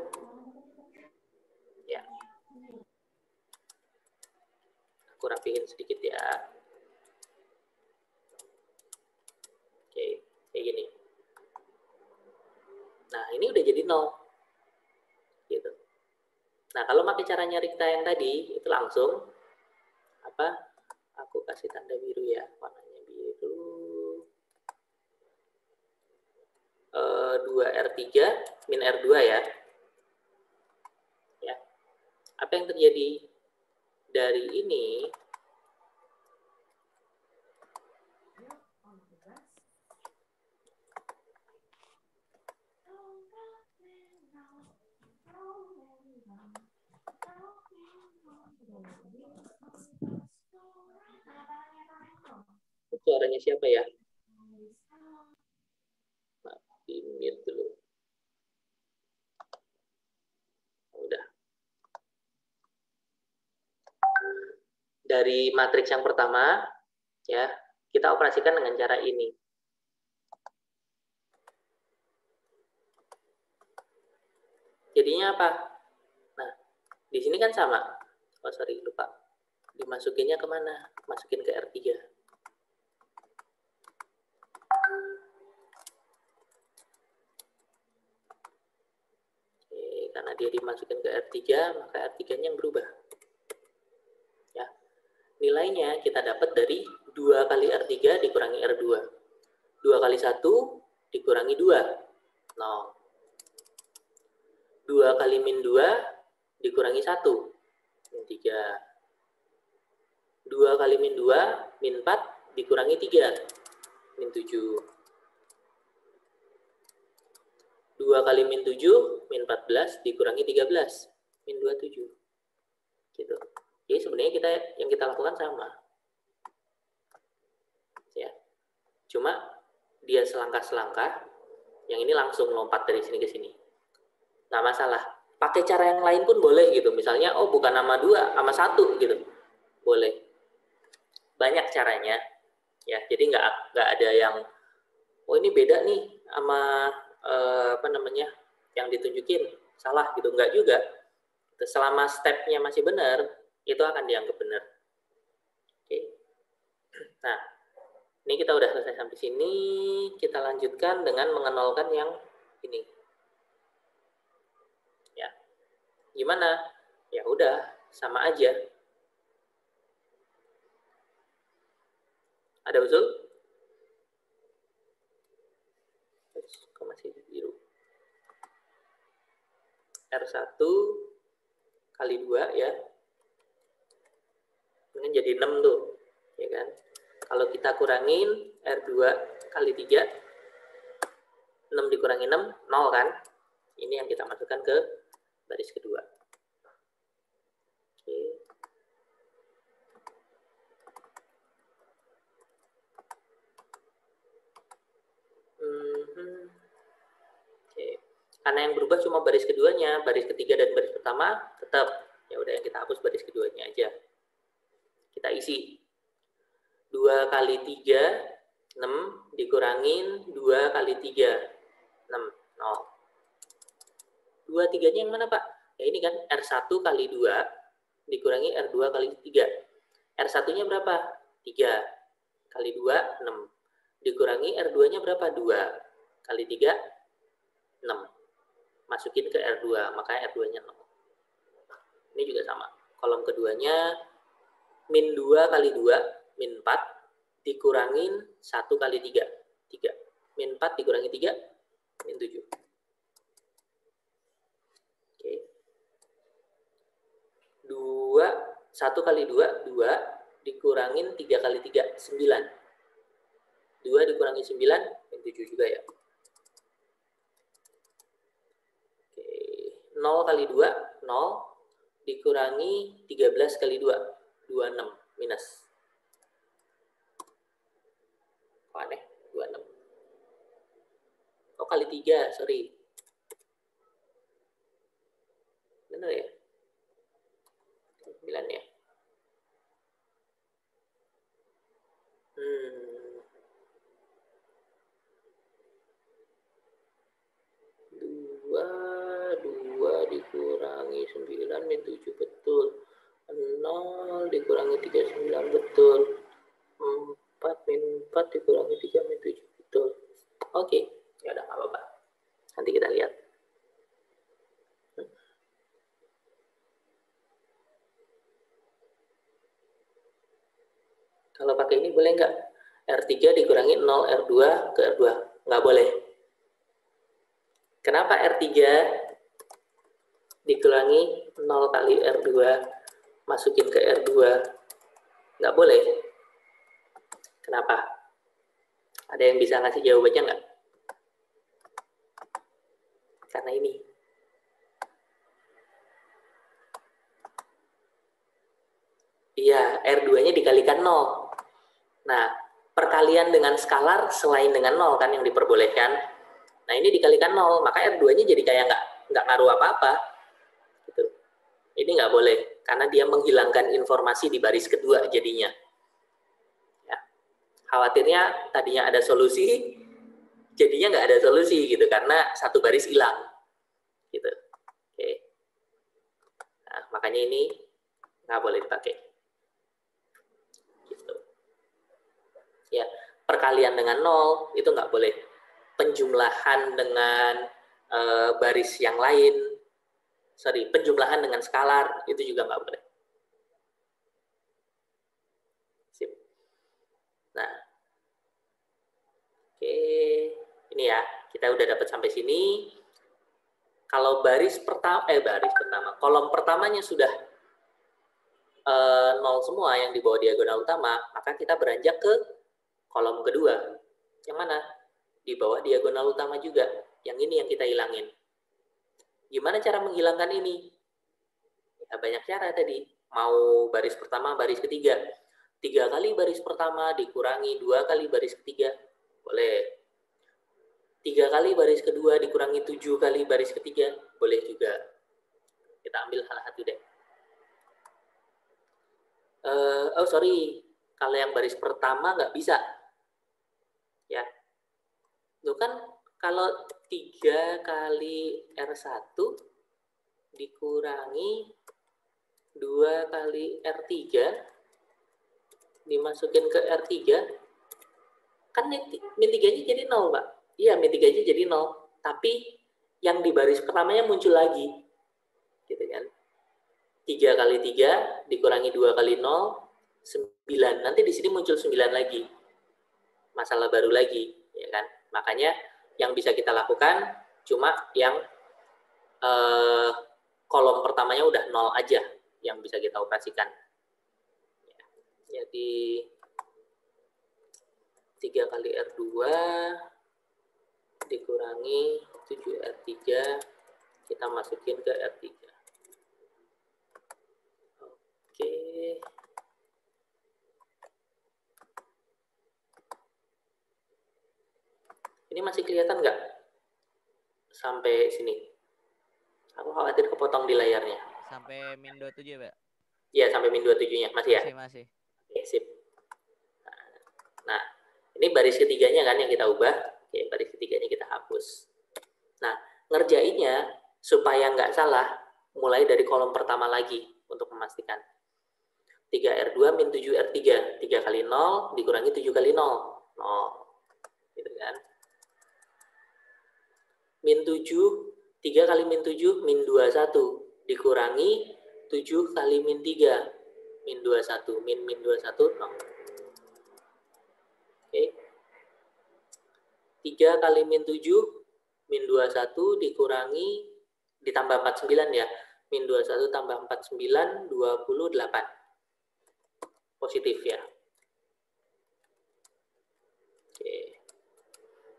Aku rapihin sedikit ya. Oke, kayak gini. Nah, ini udah jadi 0. Gitu. Nah, kalau pakai cara nyari kita yang tadi, itu langsung apa? Aku kasih tanda biru ya, warnanya biru. 2R3 min R2 ya. Ya. Apa yang terjadi dari ini? Suaranya siapa ya? Di mute dulu. Udah. Dari matriks yang pertama, ya, kita operasikan dengan cara ini. Jadinya apa? Nah, di sini kan sama. Oh, sorry, lupa. Dimasukinnya kemana? Masukin ke R3. Oke, karena dia dimasukin ke R3, maka R3-nya yang berubah. Ya. Nilainya kita dapat dari 2 kali R3 dikurangi R2. 2 kali 1 dikurangi 2. 0. 2 kali min 2 dikurangi 1. Min 3. 2 kali min 2, min 4 dikurangi 3. Min 7. 2 kali min 7, min 14 dikurangi 13. Min 27. Gitu. Jadi sebenarnya yang kita lakukan sama. Ya. Cuma dia selangkah-selangkah, yang ini langsung lompat dari sini ke sini. Nggak masalah. Pakai cara yang lain pun boleh gitu. Misalnya, oh bukan nama 2, sama 1 gitu. Boleh. Banyak caranya. Ya, jadi nggak ada yang, oh ini beda nih sama yang ditunjukin. Salah gitu. Nggak juga. Selama stepnya masih benar, itu akan dianggap benar. Oke. Nah, ini kita udah selesai sampai sini. Kita lanjutkan dengan mengenolkan yang ini. Ya. Gimana? Ya udah, sama aja. Ada usul? Kok masih biru? R1 kali 2 ya. Ini jadi 6 tuh. Ya kan? Kalau kita kurangin R2 kali 3, 6 dikurangi 6, 0 kan? Ini yang kita masukkan ke baris kedua. Oke. Oke. Karena yang berubah cuma baris keduanya, baris ketiga dan baris pertama tetap. Ya udah, yang kita hapus baris keduanya aja. Kita isi. 2 kali 3, 6, dikurangin 2 kali 3, 6, 0. 2, 3-nya yang mana, Pak? Ya ini kan, R1 kali 2, dikurangi R2 kali 3. R1-nya berapa? 3. Kali 2, 6. Dikurangi R2-nya berapa? 2. Kali 3, 6. Masukin ke R2, makanya R2-nya 0. Ini juga sama. Kolom keduanya, min 2 kali 2, min 4, dikurangin 1 kali 3. 3. Min 4 dikurangi 3, min 7. Oke. 1 kali 2, 2, dikurangin 3 kali 3, 9. 2 dikurangi 9, min 7 juga ya. Oke. 0 kali 2, 0, dikurangi 13 kali 2, 26, minus. Oh, aneh, 26. Oh, kali 3, sorry. Bener ya? 9 ya? 2 dikurangi 9 min 7, betul. 0 0 dikurangi 39, betul. 4 min 4 dikurangi 3 min 7, betul. Oke, ya udah nggak apa-apa. Nanti kita lihat. Kalau pakai ini boleh nggak? R3 dikurangi 0 R2 ke R2. Nggak boleh. Kenapa R3 dikurangi 0 kali R2 masukin ke R2? Nggak boleh. Kenapa? Ada yang bisa ngasih jawabannya nggak? Karena ini. Iya, R2-nya dikalikan 0. Nah, perkalian dengan skalar selain dengan 0 kan yang diperbolehkan. Nah, ini dikalikan 0, maka R2-nya jadi kayak nggak ngaruh apa-apa. Gitu. Ini nggak boleh, karena dia menghilangkan informasi di baris kedua jadinya. Ya. Khawatirnya tadinya ada solusi, jadinya nggak ada solusi gitu, karena satu baris hilang. Gitu. Oke. Nah, makanya ini nggak boleh dipakai. Gitu. Ya, perkalian dengan 0 itu nggak boleh. Penjumlahan dengan baris yang lain, penjumlahan dengan skalar itu juga nggak boleh. Sip. Nah, oke, ini ya kita udah dapat sampai sini. Kalau kolom pertamanya sudah 0 semua yang di bawah diagonal utama, maka kita beranjak ke kolom kedua. Yang mana? Di bawah diagonal utama juga. Yang ini yang kita hilangin. Gimana cara menghilangkan ini? Ya, banyak cara tadi. Mau baris pertama, baris ketiga. 3 kali baris pertama dikurangi 2 kali baris ketiga. Boleh. 3 kali baris kedua dikurangi 7 kali baris ketiga. Boleh juga. Kita ambil salah satu deh. Kalau yang baris pertama nggak bisa. Ya. Itu kan kalau 3 kali R1 dikurangi 2 kali R3 dimasukin ke R3, kan min 3-nya jadi 0, Pak. Iya, min 3-nya jadi 0. Tapi yang di baris pertamanya muncul lagi. Gitu kan. 3 kali 3 dikurangi 2 kali 0, 9. Nanti di sini muncul 9 lagi. Masalah baru lagi, ya kan? Makanya yang bisa kita lakukan cuma yang kolom pertamanya udah 0 aja yang bisa kita operasikan. Jadi 3 kali R2 dikurangi 7R3 kita masukin ke R3. Oke. Ini masih kelihatan nggak? Sampai sini. Aku khawatir kepotong di layarnya. Sampai min 27 ya, Pak? Iya, sampai min 27-nya. Masih ya? Masih. Oke, sip. Nah, ini baris ketiganya kan yang kita ubah. Oke, baris ketiganya kita hapus. Nah, ngerjainnya supaya nggak salah, mulai dari kolom pertama lagi untuk memastikan. 3R2 min 7R3. 3 kali 0 dikurangi 7 kali 0. 0. Gitu kan. Min 7, 3 kali min 7, min 21. Dikurangi 7 kali min 3. Min 21. Min 21, 0. Oke. 3 kali min 7, min 21 dikurangi, ditambah 49 ya. Min 21 tambah 49, 28. Positif ya. Oke.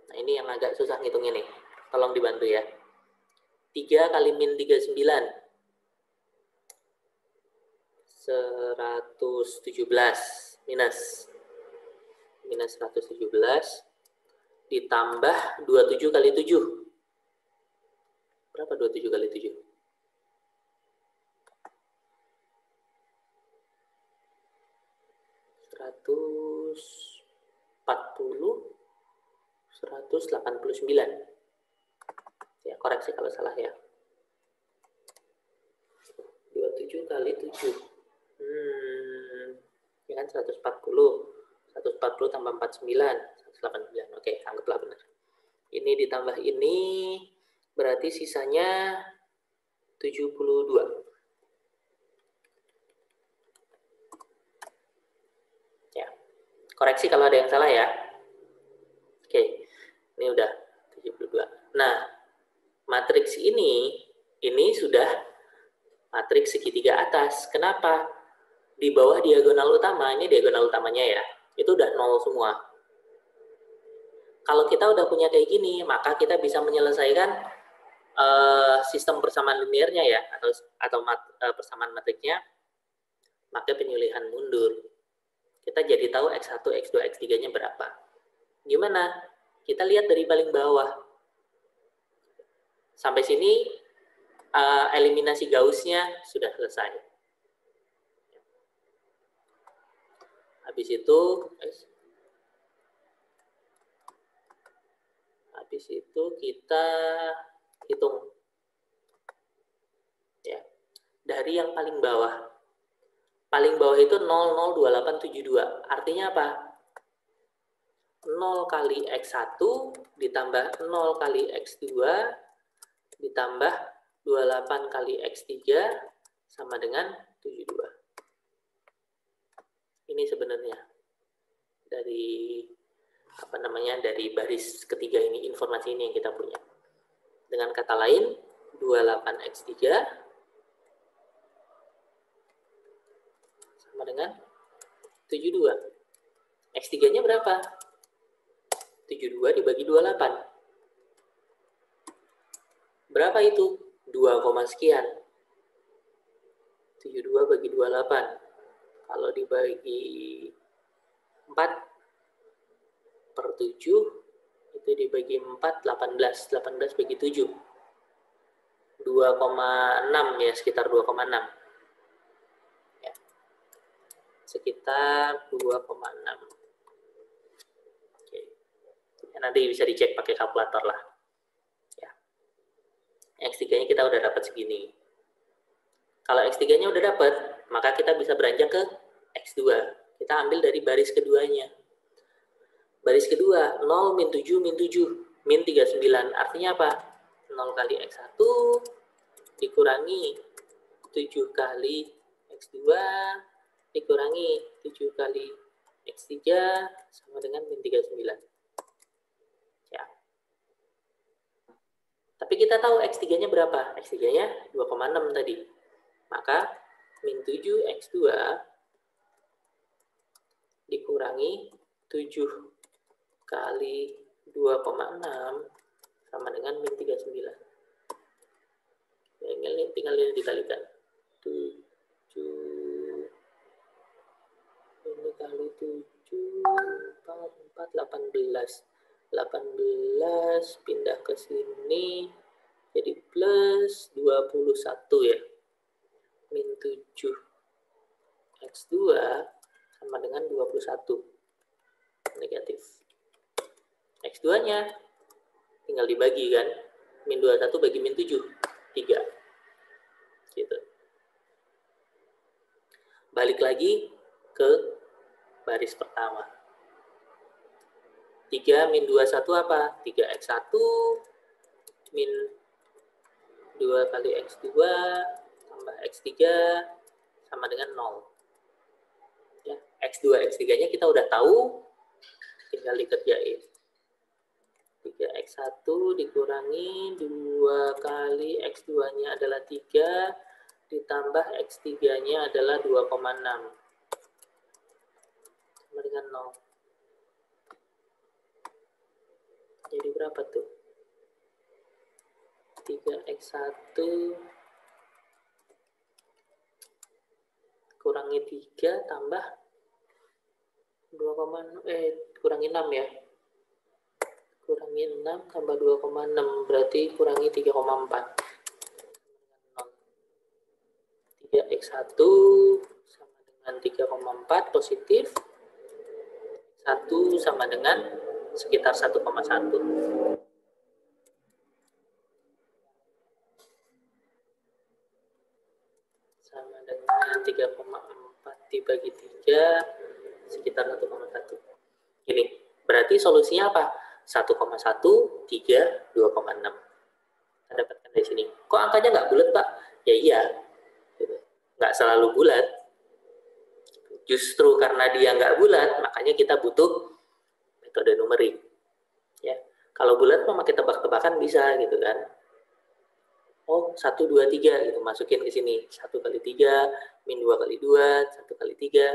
Nah, ini yang agak susah ngitungnya nih. Tolong dibantu ya. 3 kali min 39. 117 minus 117 ditambah 27 kali 7. Berapa 27 kali 7? 189. Ya, koreksi kalau salah ya. 27 kali 7. Ya kan 140 tambah 49, 189. Oke, anggaplah benar. Ini ditambah ini berarti sisanya 72. Ya. Koreksi kalau ada yang salah ya. Oke. Ini udah 72. Nah, matriks ini sudah matriks segitiga atas. Kenapa? Di bawah diagonal utama, ini diagonal utamanya ya, itu udah 0 semua. Kalau kita udah punya kayak gini, maka kita bisa menyelesaikan sistem persamaan linearnya ya, atau persamaan matriksnya pakai penyulihan mundur. Kita jadi tahu X1, X2, X3-nya berapa. Gimana? Kita lihat dari paling bawah. Sampai sini eliminasi Gauss-nya sudah selesai. Habis itu kita hitung. Ya. Dari yang paling bawah. Paling bawah itu 002872. Artinya apa? 0 kali X1 ditambah 0 kali X2 ditambah 28 kali X3 sama dengan 72. Ini sebenarnya dari dari baris ketiga ini, informasi ini yang kita punya. Dengan kata lain, 28X3 sama dengan 72. X3-nya berapa? 72 dibagi 28. Berapa itu? 2, sekian. 72 bagi 28. Kalau dibagi 4 per 7, itu dibagi 4, 18. 18 bagi 7. 2,6 ya, sekitar 2,6. Ya. Sekitar 2,6. Oke. Ya, nanti bisa dicek pakai kalkulator lah. Ya. X3-nya kita udah dapat segini. Kalau X3-nya udah dapat, maka kita bisa beranjak ke X2. Kita ambil dari baris keduanya. Baris kedua, 0, min 7, min 7, min 39. Artinya apa? 0 kali X1 dikurangi 7 kali X2 dikurangi 7 kali X3 sama dengan min 39. Ya. Tapi kita tahu X3-nya berapa? X3-nya 2,6 tadi. Maka min 7 X2 dikurangi 7 kali 2,6 sama dengan min 39. Tinggal ini dikalikan. 7 ini kali 7 4 18. 18 pindah ke sini jadi plus 21 ya. Min 7 X2 sama dengan 21. Negatif. X2-nya tinggal dibagi kan. Min 21 bagi min 7. 3. Gitu. Balik lagi ke baris pertama. 3 min 21 apa? 3X1 min 2 kali X2 tambah X3 sama dengan 0. Ya, X2, X3-nya kita udah tahu, tinggal dikerjain. 3X1 dikurangi 2 kali X2-nya adalah 3, ditambah X3-nya adalah 2,6. Sama dengan 0. Jadi berapa tuh? 3X1 kurangi 3 tambah 2,6, kurangi 6 ya. Kurangi 6 tambah 2,6 berarti kurangi 3,4. 3X1 sama dengan 3,4 positif. 1 sama dengan sekitar 1,1. 1,1 sama dengan 3,4 dibagi 3 sekitar 1,1. Ini berarti solusinya apa? 1,1, 3, 2,6. Kita dapatkan dari sini. Kok angkanya nggak bulat, Pak? Ya iya, nggak selalu bulat. Justru karena dia nggak bulat, makanya kita butuh metode numerik. Ya, kalau bulat mah kita tebak-tebakan bisa gitu kan. Oh, 1, 2, 3 gitu, masukin ke sini. 1 kali 3, min 2 kali 2, 1 kali 3,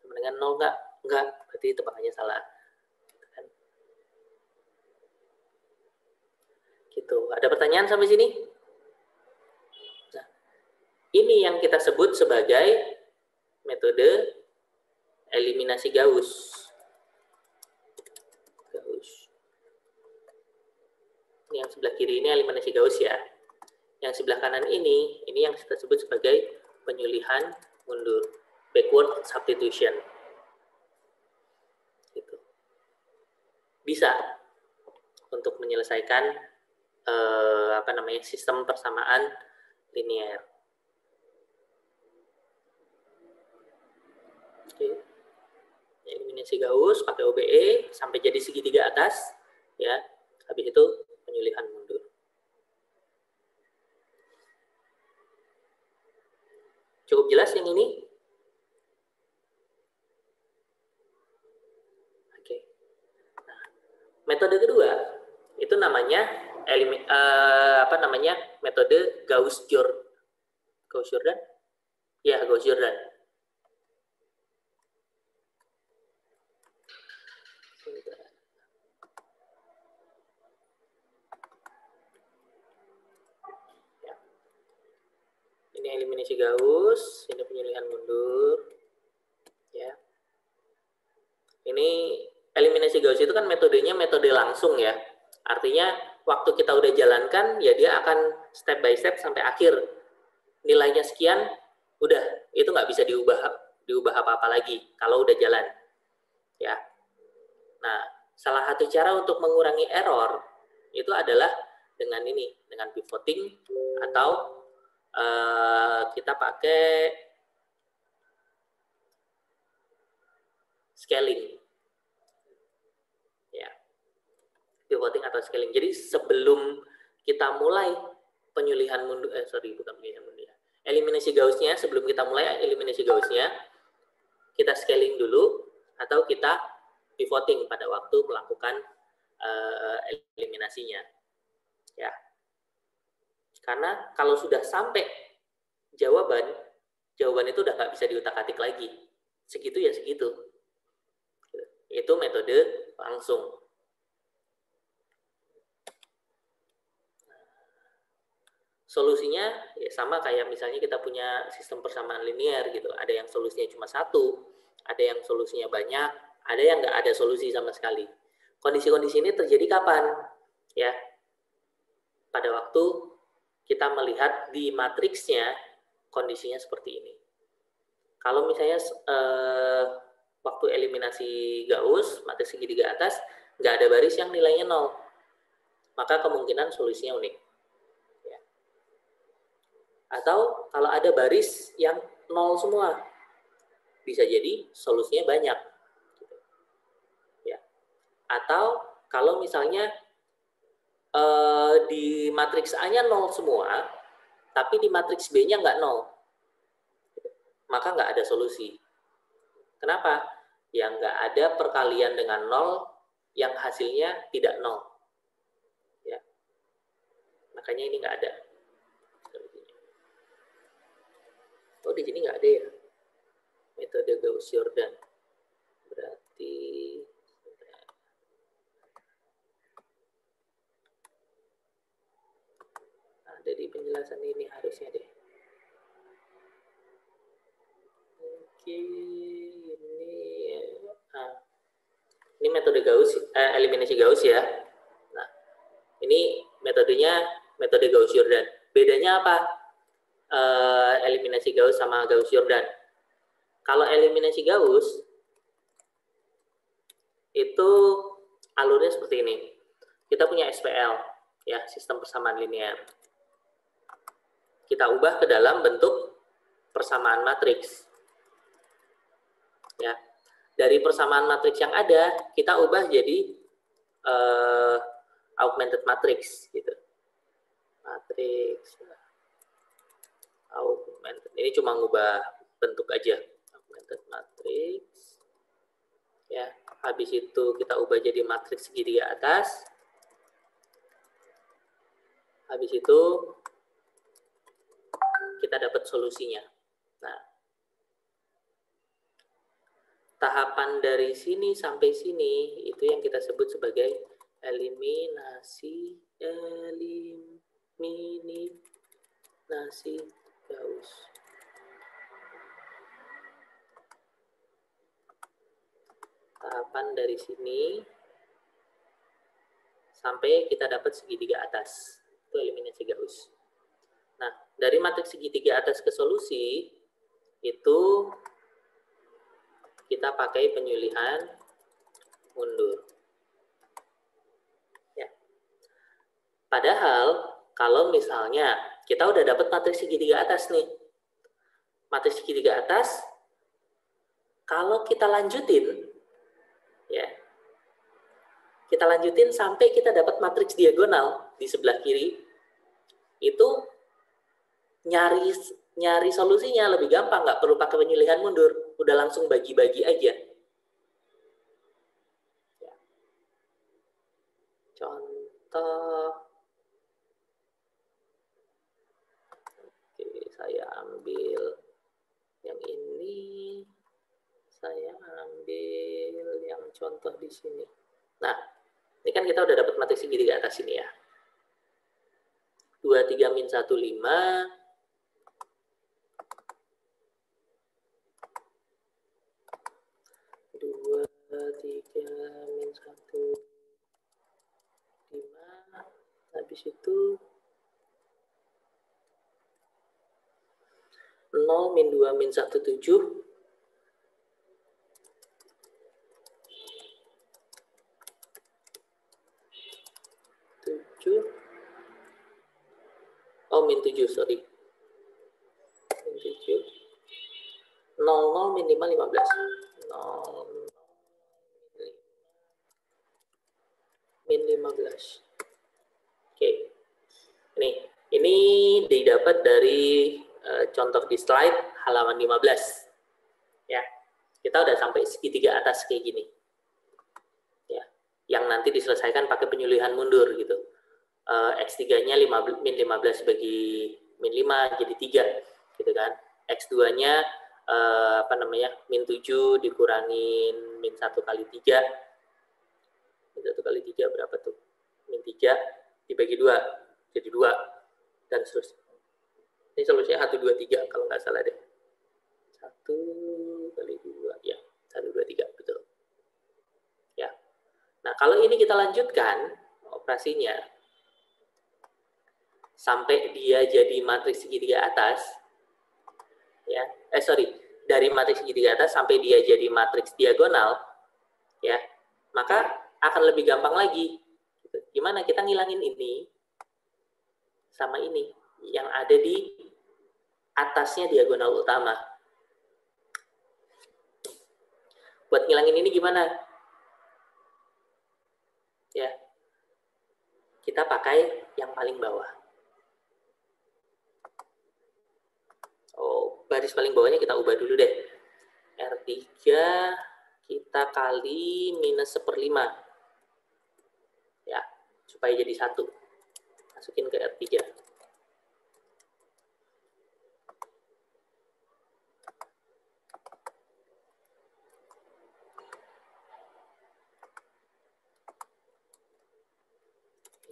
sama dengan 0 nggak? Enggak, berarti tebakannya salah. Gitu kan. Gitu. Ada pertanyaan sampai sini? Nah, ini yang kita sebut sebagai metode eliminasi Gauss. Ini yang sebelah kiri ini eliminasi Gauss ya. Yang sebelah kanan ini yang kita sebut sebagai penyulihan mundur, backward substitution. Gitu. Bisa untuk menyelesaikan sistem persamaan linear. Oke. Eliminasi Gauss pakai OBE sampai jadi segitiga atas, ya. Habis itu penyulihan mundur. Cukup jelas yang ini? Oke. Nah, metode kedua itu namanya metode Gauss-Jordan. Ya, Gauss-Jordan. Ini eliminasi Gauss, ini penyulihan mundur. Ya. Ini eliminasi Gauss itu kan metodenya metode langsung ya. Artinya waktu kita udah jalankan, ya dia akan step by step sampai akhir. Nilainya sekian, udah, itu nggak bisa diubah apa-apa lagi kalau udah jalan. Ya. Nah, salah satu cara untuk mengurangi error itu adalah dengan ini, dengan pivoting atau kita pakai scaling. Ya. Pivoting atau scaling. Jadi sebelum kita mulai penyulihan mundur, eliminasi Gauss-nya, sebelum kita mulai eliminasi Gauss-nya, kita scaling dulu atau kita pivoting pada waktu melakukan eliminasinya. Ya. Karena kalau sudah sampai jawaban itu udah nggak bisa diutak-atik lagi. Segitu ya segitu. Itu metode langsung. Solusinya ya sama kayak misalnya kita punya sistem persamaan linear gitu. Ada yang solusinya cuma satu, ada yang solusinya banyak, ada yang nggak ada solusi sama sekali. Kondisi-kondisi ini terjadi kapan? Ya, pada waktu kita melihat di matriksnya kondisinya seperti ini. Kalau misalnya waktu eliminasi Gauss, matriks segitiga atas, nggak ada baris yang nilainya 0, maka kemungkinan solusinya unik. Ya. Atau kalau ada baris yang 0 semua, bisa jadi solusinya banyak. Ya. Atau kalau misalnya di matriks A-nya 0 semua, tapi di matriks B-nya nggak 0, maka nggak ada solusi. Kenapa? Ya nggak ada perkalian dengan 0 yang hasilnya tidak 0. Ya. Makanya ini nggak ada. Oh, di sini nggak ada ya? Metode Gauss-Jordan. Berarti ada di penjelasan ini harusnya deh. Oke, ini metode Gauss, eliminasi Gauss ya. Nah, ini metodenya metode Gauss-Jordan. Bedanya apa? Eliminasi Gauss sama Gauss-Jordan. Kalau eliminasi Gauss itu alurnya seperti ini. Kita punya SPL, ya, sistem persamaan linear. Kita ubah ke dalam bentuk persamaan matriks. Ya. Dari persamaan matriks yang ada, kita ubah jadi augmented matrix gitu. Matrix augmented. Ini cuma ngubah bentuk aja. Augmented matrix. Ya, habis itu kita ubah jadi matriks segitiga atas. Habis itu kita dapat solusinya. Nah, tahapan dari sini sampai sini itu yang kita sebut sebagai eliminasi Gauss. Tahapan dari sini sampai kita dapat segitiga atas. Itu eliminasi Gauss. Nah, dari matriks segitiga atas ke solusi itu kita pakai penyulihan mundur. Ya. Padahal kalau misalnya kita udah dapat matriks segitiga atas nih. Matriks segitiga atas kalau kita lanjutin ya. Kita lanjutin sampai kita dapat matriks diagonal di sebelah kiri. Itu nyari solusinya lebih gampang, nggak perlu pakai penyulihan mundur, udah langsung bagi-bagi aja. Ya. Contoh, oke, saya ambil yang ini, saya ambil yang contoh di sini. Nah, ini kan kita udah dapat matriks segitiga atas ini ya. 2, 3, min 1, 5. 2, 3, min 1, 5. Habis itu 0, min 2, min 1, 7. 7. Oh, min 7, sorry. Min 7. 0, min 5, 15. 0, min 15. Oke. Ini didapat dari contoh di slide halaman 15. Ya. Kita udah sampai segitiga atas kayak gini. Ya. Yang nanti diselesaikan pakai penyulihan mundur gitu. X3-nya min 15 bagi min 5 jadi 3 gitu kan. X2-nya min 7 dikurangin min 1 kali 3. Min 1 kali 3 berapa tuh? Min 3 dibagi 2 jadi 2 dan seterusnya. Ini solusinya 1, 2, 3 kalau nggak salah deh. 1 kali 2 ya, 1, 2, 3 betul. Ya. Nah, kalau ini kita lanjutkan operasinya sampai dia jadi matriks segitiga atas, ya, dari matriks segitiga atas sampai dia jadi matriks diagonal, ya, maka akan lebih gampang lagi. Gimana kita ngilangin ini sama ini yang ada di atasnya diagonal utama. Buat ngilangin ini gimana? Ya, kita pakai yang paling bawah. Oh, baris paling bawahnya kita ubah dulu deh. R3 kita kali minus 1/5. Ya, supaya jadi 1. Masukin ke R3.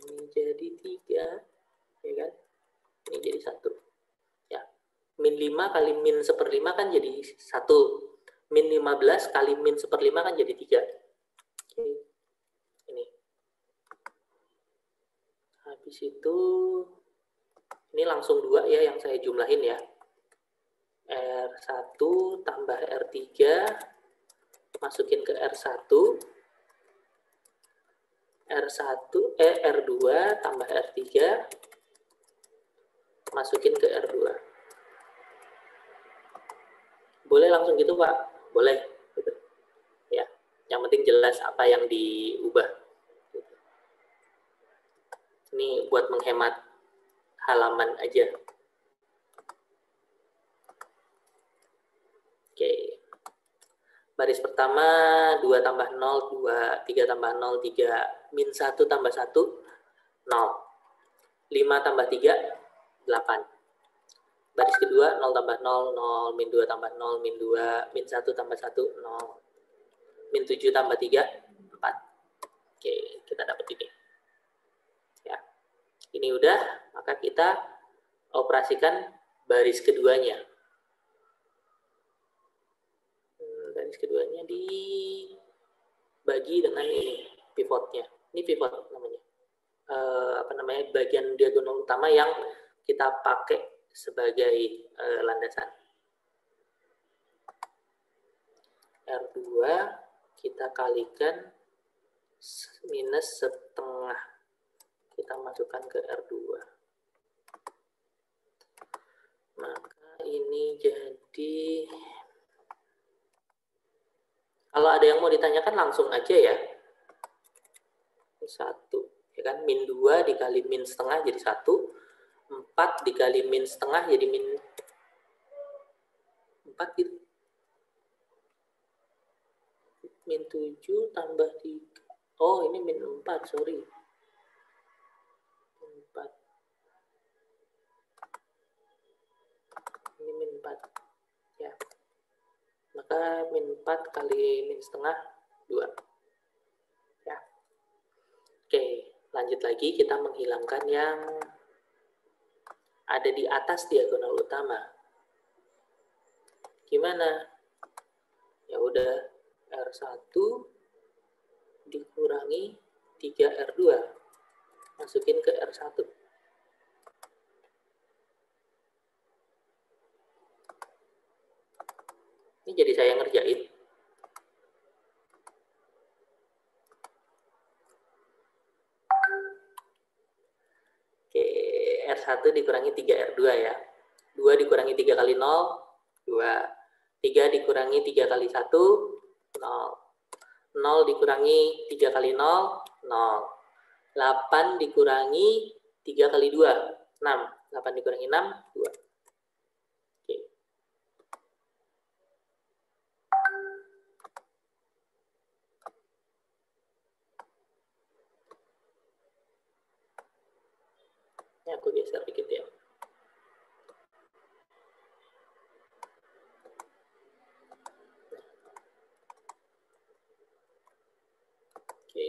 Ini jadi 3, ya kan? Ini jadi 1. Min 5 kali min 1/5 kan jadi 1. Min 15 kali min 1/5 kan jadi 3. Oke. Ini. Habis itu, ini langsung 2 ya yang saya jumlahin ya. R1 tambah R3, masukin ke R1. R2 tambah R3, masukin ke R2. Boleh langsung gitu Pak, boleh. Gitu. Ya, yang penting jelas apa yang diubah. Gitu. Ini buat menghemat halaman aja. Oke. Baris pertama 2 tambah 0, 2, 3 tambah 0, 3, min 1 tambah 1, 0. 5 tambah 3, 8. Baris kedua 0 tambah 0, 0, min 2 tambah 0, min 2, min 1 tambah 1, 0. Min 7 tambah 3, 4. Oke, kita dapat ini. Ya. Ini udah, maka kita operasikan baris keduanya. Baris keduanya dibagi dengan ini, pivotnya. Ini pivot namanya. Bagian diagonal utama yang kita pakai sebagai landasan. R2 kita kalikan minus setengah. Kita masukkan ke R2. Maka ini jadi... Kalau ada yang mau ditanyakan langsung aja ya. 1. Ya kan? Min 2 dikali min setengah jadi 1. 4 dikali min setengah jadi min 4 gitu. Min 7 tambah 3. Oh, ini min 4, sorry. Min 4. Ini min 4. Ya. Maka min 4 kali min setengah 2. Ya. Oke, lanjut lagi kita menghilangkan yang ada di atas diagonal utama. Gimana? Ya udah, R1 dikurangi 3R2. Masukin ke R1. Ini jadi saya ngerjain. Oke, R1 dikurangi 3R2 ya. 2 dikurangi 3 kali 0, 2. 3 dikurangi 3 kali 1, 0. 0 dikurangi 3 kali 0, 0. 8 dikurangi 3 kali 2, 6. 8 dikurangi 6, 2. Oke. Ini aku geser dikit ya. Oke.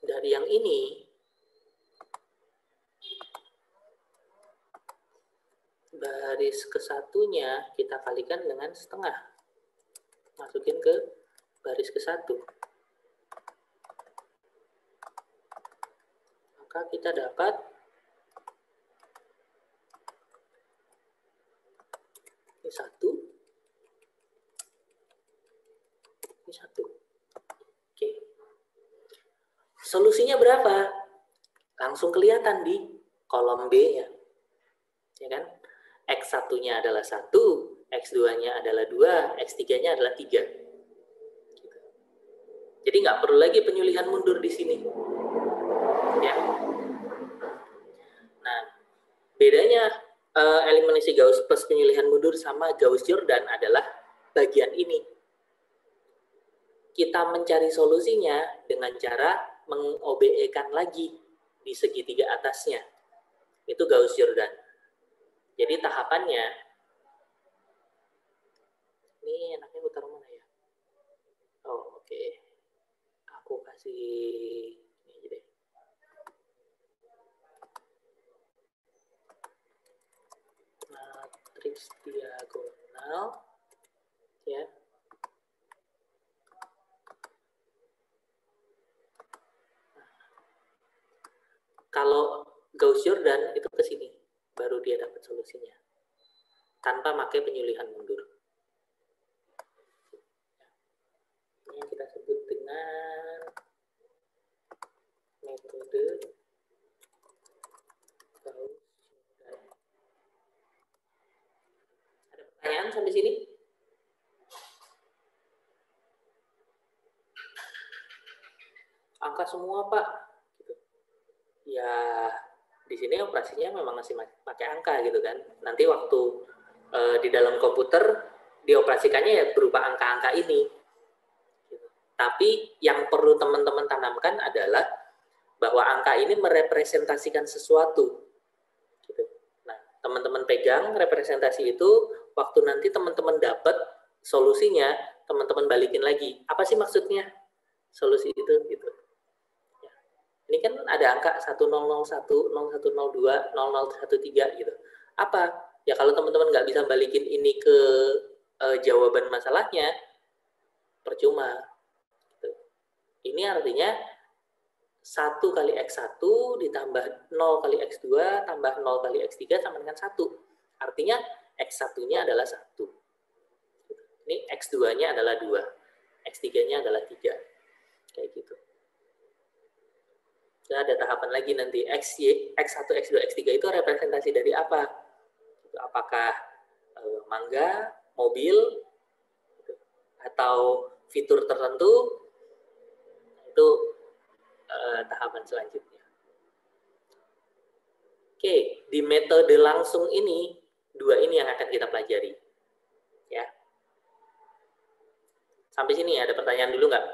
Dari yang ini, baris kesatunya kita kalikan dengan setengah. Masukin ke baris ke-1. Maka kita dapat ini 1, ini 1. Oke. Solusinya berapa? Langsung kelihatan di kolom B ya. Ya kan? X1-nya adalah 1, X2-nya adalah 2, X3-nya adalah 3. Jadi nggak perlu lagi penyulihan mundur di sini. Ya. Nah, bedanya eliminasi Gauss plus penyulihan mundur sama Gauss-Jordan adalah bagian ini. Kita mencari solusinya dengan cara meng-OBE-kan lagi di segitiga atasnya. Itu Gauss-Jordan. Jadi tahapannya, ini enaknya putar mana ya? Oh, oke. Aku kasih ini aja deh. Matriks diagonal, ya. Kalau Gauss-Jordan itu ke sini, baru dia dapat solusinya. Tanpa pakai penyulihan mundur. Ini yang kita sebut dengan metode Gauss-Jordan. Ada pertanyaan? pertanyaan sampai sini? Angka semua, Pak. Ya, di sini operasinya memang masih pakai angka gitu kan. Nanti waktu di dalam komputer dioperasikannya ya berupa angka-angka ini. Tapi yang perlu teman-teman tanamkan adalah bahwa angka ini merepresentasikan sesuatu. Gitu. Nah, teman-teman pegang representasi itu, waktu nanti teman-teman dapat solusinya, teman-teman balikin lagi. Apa sih maksudnya solusi itu? Gitu. Ya. Ini kan ada angka 1001, 0102, 0013 gitu. Apa? Ya kalau teman-teman nggak bisa balikin ini ke jawaban masalahnya, percuma. Gitu. Ini artinya 1 kali X1 ditambah 0 kali X2 tambah 0 kali X3 sama dengan 1. Artinya X1-nya adalah 1. Ini X2-nya adalah 2. X3-nya adalah 3. Kayak gitu. Dan ada tahapan lagi nanti. X1, X2, X3 itu representasi dari apa? Apakah mangga, mobil, atau fitur tertentu? Itu tahapan selanjutnya. Oke, di metode langsung ini, 2 ini yang akan kita pelajari. Ya. Sampai sini ada pertanyaan dulu nggak?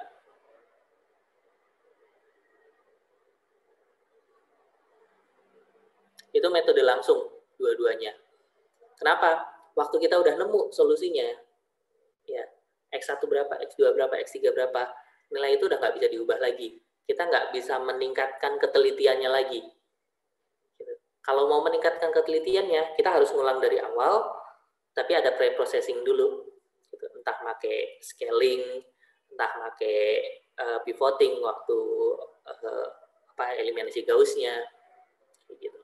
Itu metode langsung, dua-duanya. Kenapa? Waktu kita udah nemu solusinya, ya, X1 berapa, X2 berapa, X3 berapa, nilai itu udah nggak bisa diubah lagi. Kita nggak bisa meningkatkan ketelitiannya lagi. Kalau mau meningkatkan ketelitiannya, kita harus ngulang dari awal, tapi ada pre-processing dulu. Entah pakai scaling, entah pakai pivoting waktu eliminasi Gauss-nya. Gitu.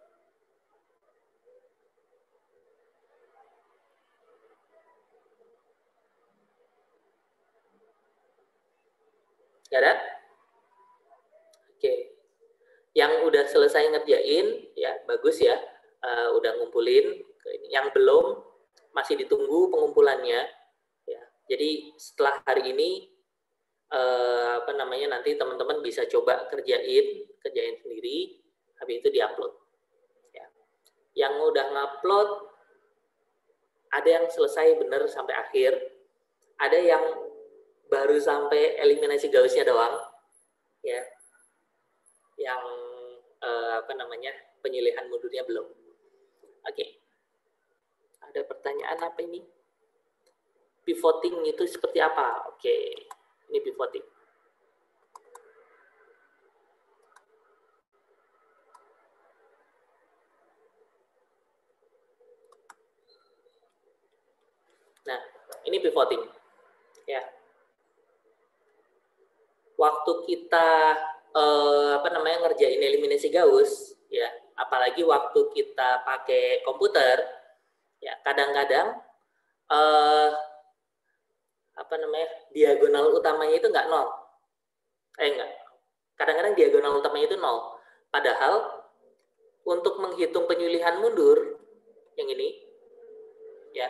Gak ada? Oke. Yang udah selesai ngerjain, ya bagus ya, udah ngumpulin. Yang belum, masih ditunggu pengumpulannya. Ya. Jadi setelah hari ini, nanti teman-teman bisa coba kerjain sendiri, habis itu diupload. Ya. Yang udah ngupload, ada yang selesai bener sampai akhir, ada yang baru sampai eliminasi Gauss-nya doang, ya. Yang penyilihan mundurnya belum. Oke. Ada pertanyaan apa ini? Pivoting itu seperti apa? Oke. Ini pivoting. Nah, ini pivoting. Ya. Waktu kita ngerjain eliminasi Gauss, ya, apalagi waktu kita pakai komputer, ya, kadang-kadang diagonal utamanya itu enggak 0. Enggak. Kadang-kadang diagonal utamanya itu 0. Padahal untuk menghitung penyilihan mundur yang ini, ya,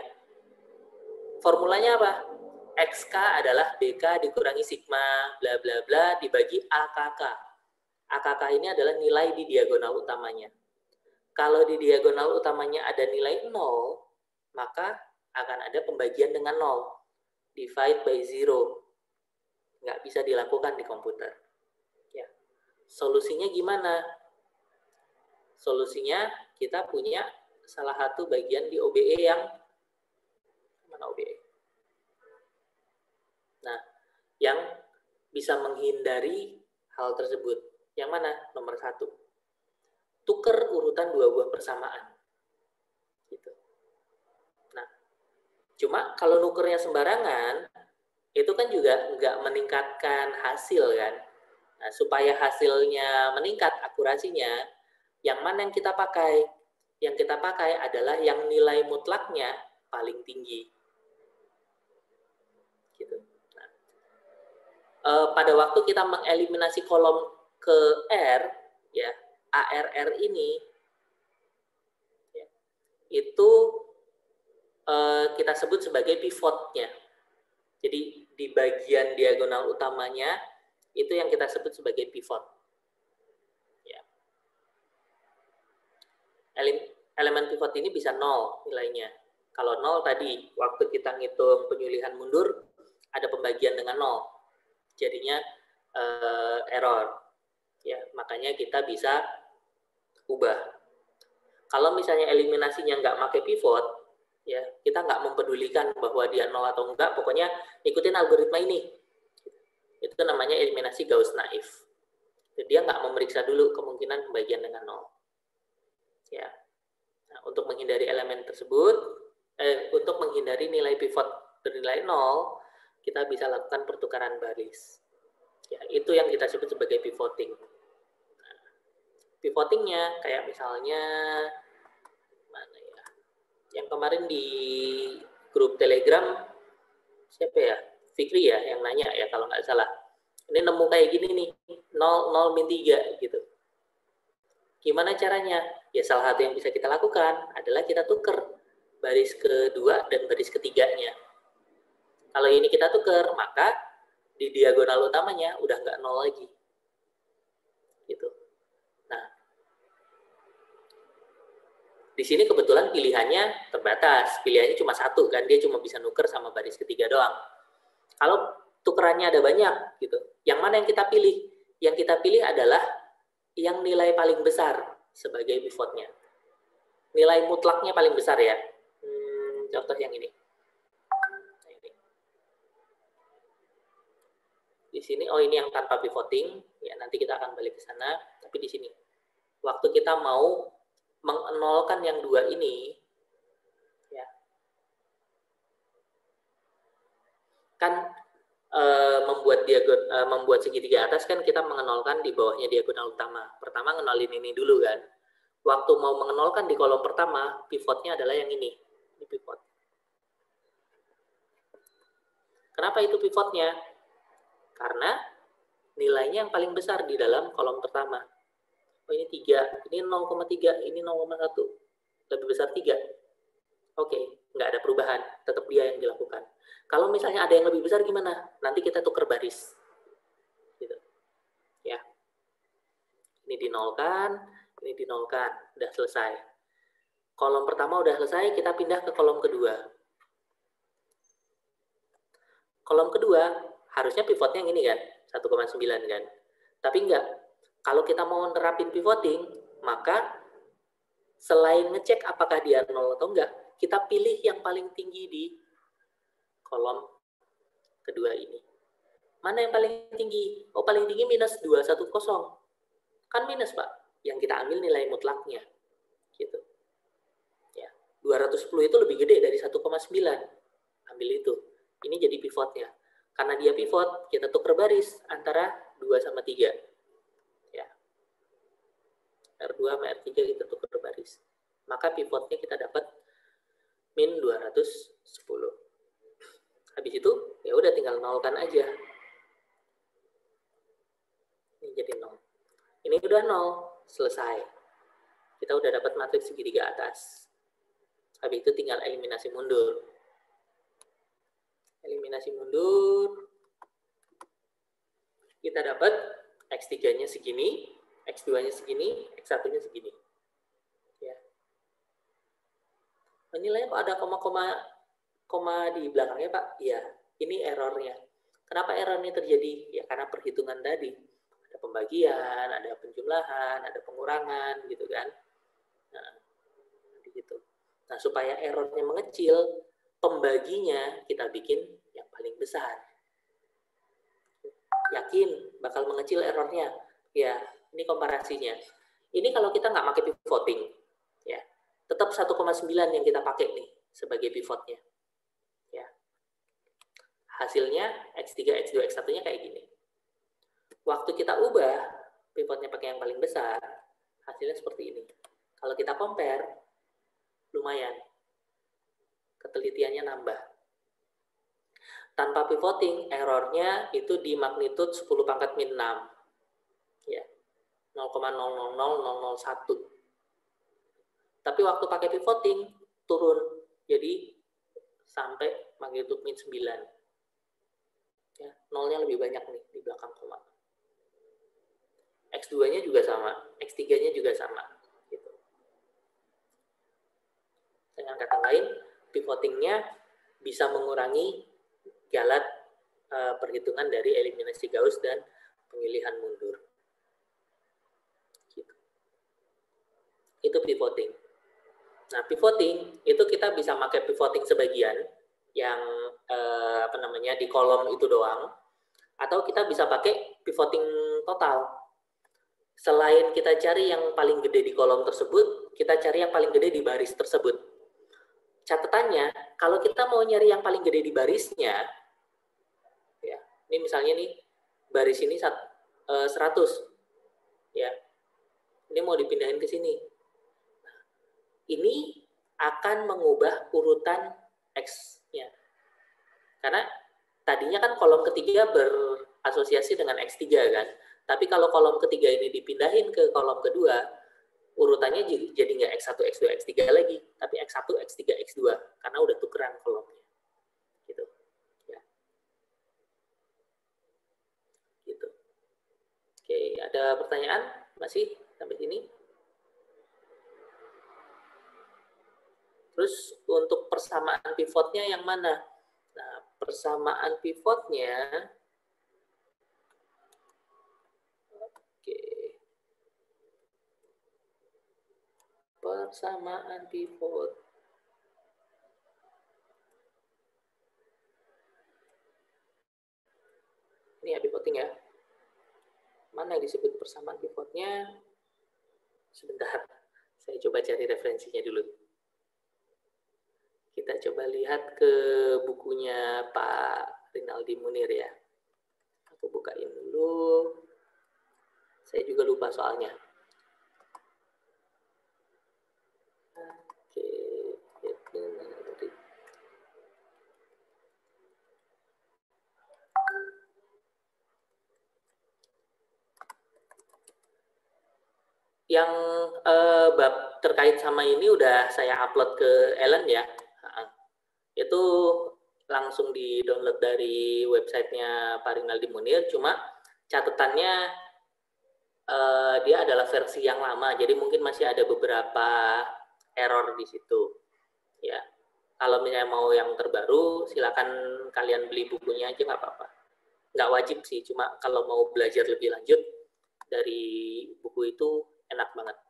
formulanya apa? XK adalah BK dikurangi sigma bla bla bla dibagi AKK. AKK ini adalah nilai di diagonal utamanya. Kalau di diagonal utamanya ada nilai 0, maka akan ada pembagian dengan 0. Divide by 0. Nggak bisa dilakukan di komputer. Ya. Solusinya gimana? Solusinya kita punya salah satu bagian di OBE yang mana OBE? Nah, yang bisa menghindari hal tersebut. Yang mana? Nomor 1. Tuker urutan 2 buah persamaan. Gitu. Nah, cuma kalau nukernya sembarangan, itu kan juga nggak meningkatkan hasil kan. Nah, supaya hasilnya meningkat akurasinya, yang mana yang kita pakai? Yang kita pakai adalah yang nilai mutlaknya paling tinggi. Gitu. Pada waktu kita mengeliminasi kolom ke R, ya, ARR ini, ya, itu kita sebut sebagai pivotnya. Jadi di bagian diagonal utamanya itu yang kita sebut sebagai pivot. Ya. Elemen pivot ini bisa 0 nilainya. Kalau 0 tadi, waktu kita ngitung penyulihan mundur, ada pembagian dengan 0. Jadinya error. Ya, makanya kita bisa ubah. Kalau misalnya eliminasinya nggak pakai pivot, ya kita nggak mempedulikan bahwa dia 0 atau enggak, pokoknya ikutin algoritma ini. Itu namanya eliminasi Gauss-Naif. Dia nggak memeriksa dulu kemungkinan pembagian dengan 0. Ya. Nah, untuk menghindari elemen tersebut, untuk menghindari nilai pivot bernilai 0, kita bisa lakukan pertukaran baris. Ya, itu yang kita sebut sebagai pivoting. Nah, pivotingnya kayak misalnya mana ya? Yang kemarin di grup Telegram siapa ya? Fikri ya yang nanya ya kalau nggak salah. Ini nemu kayak gini nih, 0, 0, min 3 gitu. Gimana caranya? Ya salah satu yang bisa kita lakukan adalah kita tuker baris kedua dan baris ketiganya. Kalau ini kita tuker, maka di diagonal utamanya udah nggak 0 lagi. Gitu. Nah, di sini kebetulan pilihannya terbatas. Pilihannya cuma satu kan, dia cuma bisa nuker sama baris ketiga doang. Kalau tukerannya ada banyak gitu, yang mana yang kita pilih? Yang kita pilih adalah yang nilai paling besar sebagai pivotnya. Nilai mutlaknya paling besar ya. Contoh yang ini. Di sini, oh ini yang tanpa pivoting, ya nanti kita akan balik ke sana. Tapi di sini, waktu kita mau mengenolkan yang dua ini, ya, kan membuat segitiga atas kan kita mengenolkan di bawahnya diagonal utama. Pertama ngenolin ini dulu kan. Waktu mau mengenolkan di kolom pertama, pivotnya adalah yang ini pivot. Kenapa itu pivotnya? Karena nilainya yang paling besar di dalam kolom pertama. Oh ini 3, ini 0,3, ini 0,1. Lebih besar 3. Oke, nggak ada perubahan, tetap dia yang dilakukan. Kalau misalnya ada yang lebih besar gimana? Nanti kita tuker baris. Gitu. Ya. Ini dinolkan, ini dinolkan, udah selesai. Kolom pertama udah selesai, kita pindah ke kolom kedua. Kolom kedua harusnya pivotnya yang ini kan, 1,9 kan. Tapi enggak. Kalau kita mau nerapin pivoting, maka selain ngecek apakah dia 0 atau enggak, kita pilih yang paling tinggi di kolom kedua ini. Mana yang paling tinggi? Oh, paling tinggi minus 210. Kan minus, Pak. Yang kita ambil nilai mutlaknya. Gitu. Ya. 210 itu lebih gede dari 1,9. Ambil itu. Ini jadi pivotnya. Karena dia pivot, kita tuker baris antara 2 sama 3. Ya. R2 sama R3 kita tuker baris. Maka pivotnya kita dapat min 210. Habis itu, ya udah tinggal nolkan aja. Ini jadi 0. Ini udah 0, selesai. Kita udah dapat matriks segitiga atas. Habis itu tinggal eliminasi mundur. Eliminasi mundur. Kita dapat X3-nya segini, X2-nya segini, X1-nya segini. Ya. Nilainya kok ada koma di belakangnya, Pak? Iya, ini errornya. Kenapa errornya terjadi? Ya karena perhitungan tadi. Ada pembagian, ada penjumlahan, ada pengurangan, gitu kan. Nah, gitu. Nah, supaya errornya mengecil, pembaginya kita bikin yang paling besar. Yakin bakal mengecil errornya? Ya, ini komparasinya. Ini kalau kita nggak pakai pivoting, ya, tetap 1,9 yang kita pakai nih sebagai pivotnya. Ya. Hasilnya X3, X2, X1-nya kayak gini. Waktu kita ubah pivotnya pakai yang paling besar, hasilnya seperti ini. Kalau kita compare, lumayan. Ketelitiannya nambah. Tanpa pivoting, errornya itu di magnitud 10 pangkat min 6. Ya. 0,000001. Tapi waktu pakai pivoting, turun. Jadi sampai magnitude min 9. Ya, nolnya lebih banyak nih di belakang koma. X2-nya juga sama, X3-nya juga sama. Gitu. Dengan kata lain, pivotingnya bisa mengurangi galat perhitungan dari eliminasi Gauss dan pemilihan mundur. Gitu. Itu pivoting. Nah, pivoting itu kita bisa pakai pivoting sebagian yang di kolom itu doang, atau kita bisa pakai pivoting total. Selain kita cari yang paling gede di kolom tersebut, kita cari yang paling gede di baris tersebut. Catatannya, kalau kita mau nyari yang paling gede di barisnya, ya, ini misalnya nih baris ini 100, ya, ini mau dipindahin ke sini. Ini akan mengubah urutan X-nya. Karena tadinya kan kolom ketiga berasosiasi dengan X3 kan. Tapi kalau kolom ketiga ini dipindahin ke kolom kedua, urutannya jadi nggak X1, X2, X3 lagi, tapi X1, X3, X2. Karena udah tukeran kolomnya. Gitu. Ya. Gitu. Oke, ada pertanyaan? Masih sampai sini? Terus untuk persamaan pivotnya yang mana? Nah, persamaan pivotnya, oke, persamaan pivot. Ini ya pivoting ya. Mana yang disebut persamaan pivotnya? Sebentar, saya coba cari referensinya dulu. Kita coba lihat ke bukunya Pak Rinaldi Munir ya. Aku bukain dulu. Saya juga lupa soalnya. Oke, itu nanti. Yang bab terkait sama ini udah saya upload ke Ellen ya. Itu langsung di-download dari websitenya Pak Rinaldi Munir, cuma catatannya dia adalah versi yang lama, jadi mungkin masih ada beberapa error di situ. Ya, kalau misalnya mau yang terbaru, silakan kalian beli bukunya aja, nggak apa-apa. Nggak wajib sih, cuma kalau mau belajar lebih lanjut dari buku itu enak banget.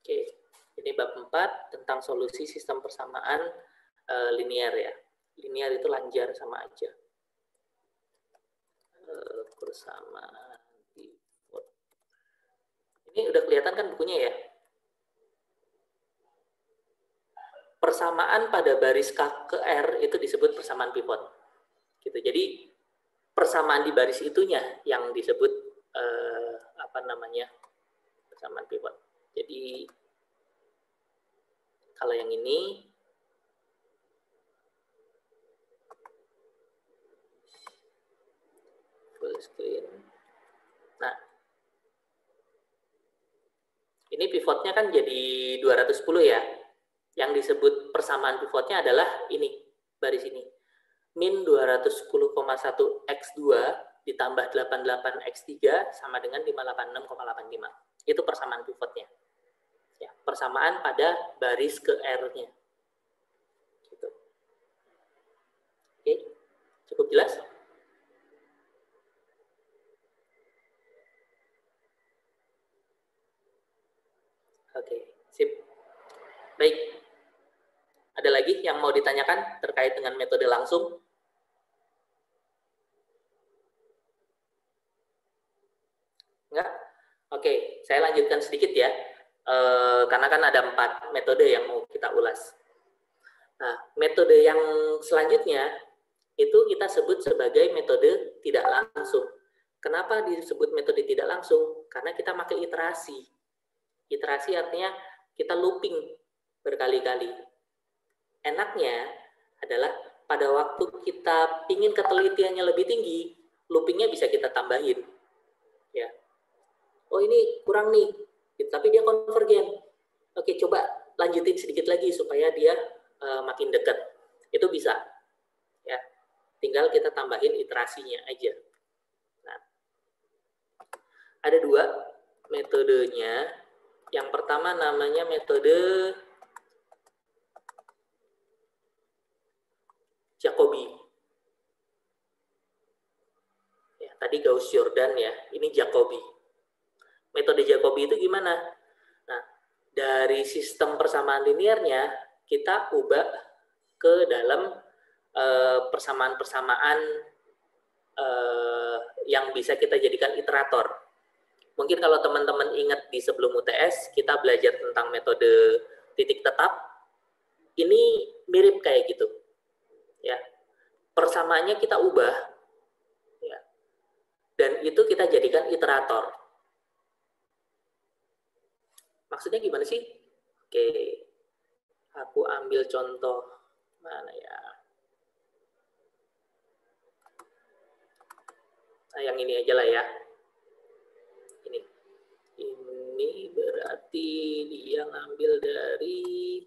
Oke, ini bab 4 tentang solusi sistem persamaan linear ya. Linear itu lanjar sama aja. Persamaan pivot. Ini udah kelihatan kan bukunya ya? Persamaan pada baris K ke R itu disebut persamaan pivot. Gitu. Jadi persamaan di baris itunya yang disebut persamaan pivot. Jadi kalau yang ini full screen. Nah, ini pivotnya kan jadi 210 ya. Yang disebut persamaan pivotnya adalah ini, baris ini. Min 210,1 X2 ditambah 88 X3 sama dengan 586,85. Itu persamaan pivotnya. Ya, persamaan pada baris ke R-nya. Gitu. Oke, cukup jelas? Oke, sip. Baik. Ada lagi yang mau ditanyakan terkait dengan metode langsung? Enggak? Oke, saya lanjutkan sedikit ya. Karena kan ada 4 metode yang mau kita ulas. Nah, metode yang selanjutnya itu kita sebut sebagai metode tidak langsung. Kenapa disebut metode tidak langsung? Karena kita pakai iterasi. Iterasi artinya kita looping berkali-kali. Enaknya adalah pada waktu kita ingin ketelitiannya lebih tinggi, loopingnya bisa kita tambahin. Ya. oh ini kurang nih, tapi dia konvergen. Oke, coba lanjutin sedikit lagi supaya dia makin dekat. Itu bisa. Ya. Tinggal kita tambahin iterasinya aja. Nah, ada 2 metodenya. Yang pertama namanya metode Jacobi. Ya, tadi Gauss-Jordan ya, ini Jacobi. Metode Jacobi itu gimana? Nah, dari sistem persamaan linearnya kita ubah ke dalam persamaan-persamaan yang bisa kita jadikan iterator. Mungkin kalau teman-teman ingat di sebelum UTS, kita belajar tentang metode titik tetap. Ini mirip kayak gitu. Ya, persamaannya kita ubah, ya, dan itu kita jadikan iterator. Maksudnya gimana sih? Oke, aku ambil contoh mana ya? Nah, yang ini aja lah ya. Ini berarti dia ngambil dari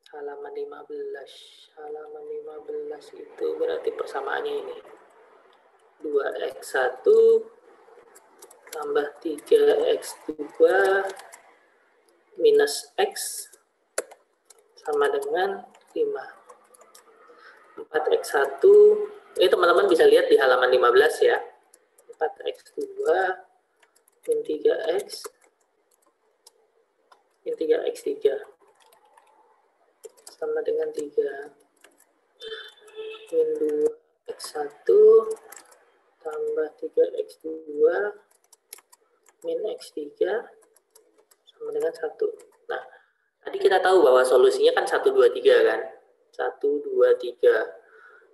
halaman 15. Halaman 15 itu berarti persamaannya ini. 2x1 tambah 3x2 minus x sama dengan 5. 4x1, ini teman-teman bisa lihat di halaman 15 ya. 4x2 min 3x min 3x3 sama dengan 3 min 2x1 tambah 3x2 min x3 sama dengan 1. Nah, tadi kita tahu bahwa solusinya kan 1, 2, 3 kan? 1, 2, 3.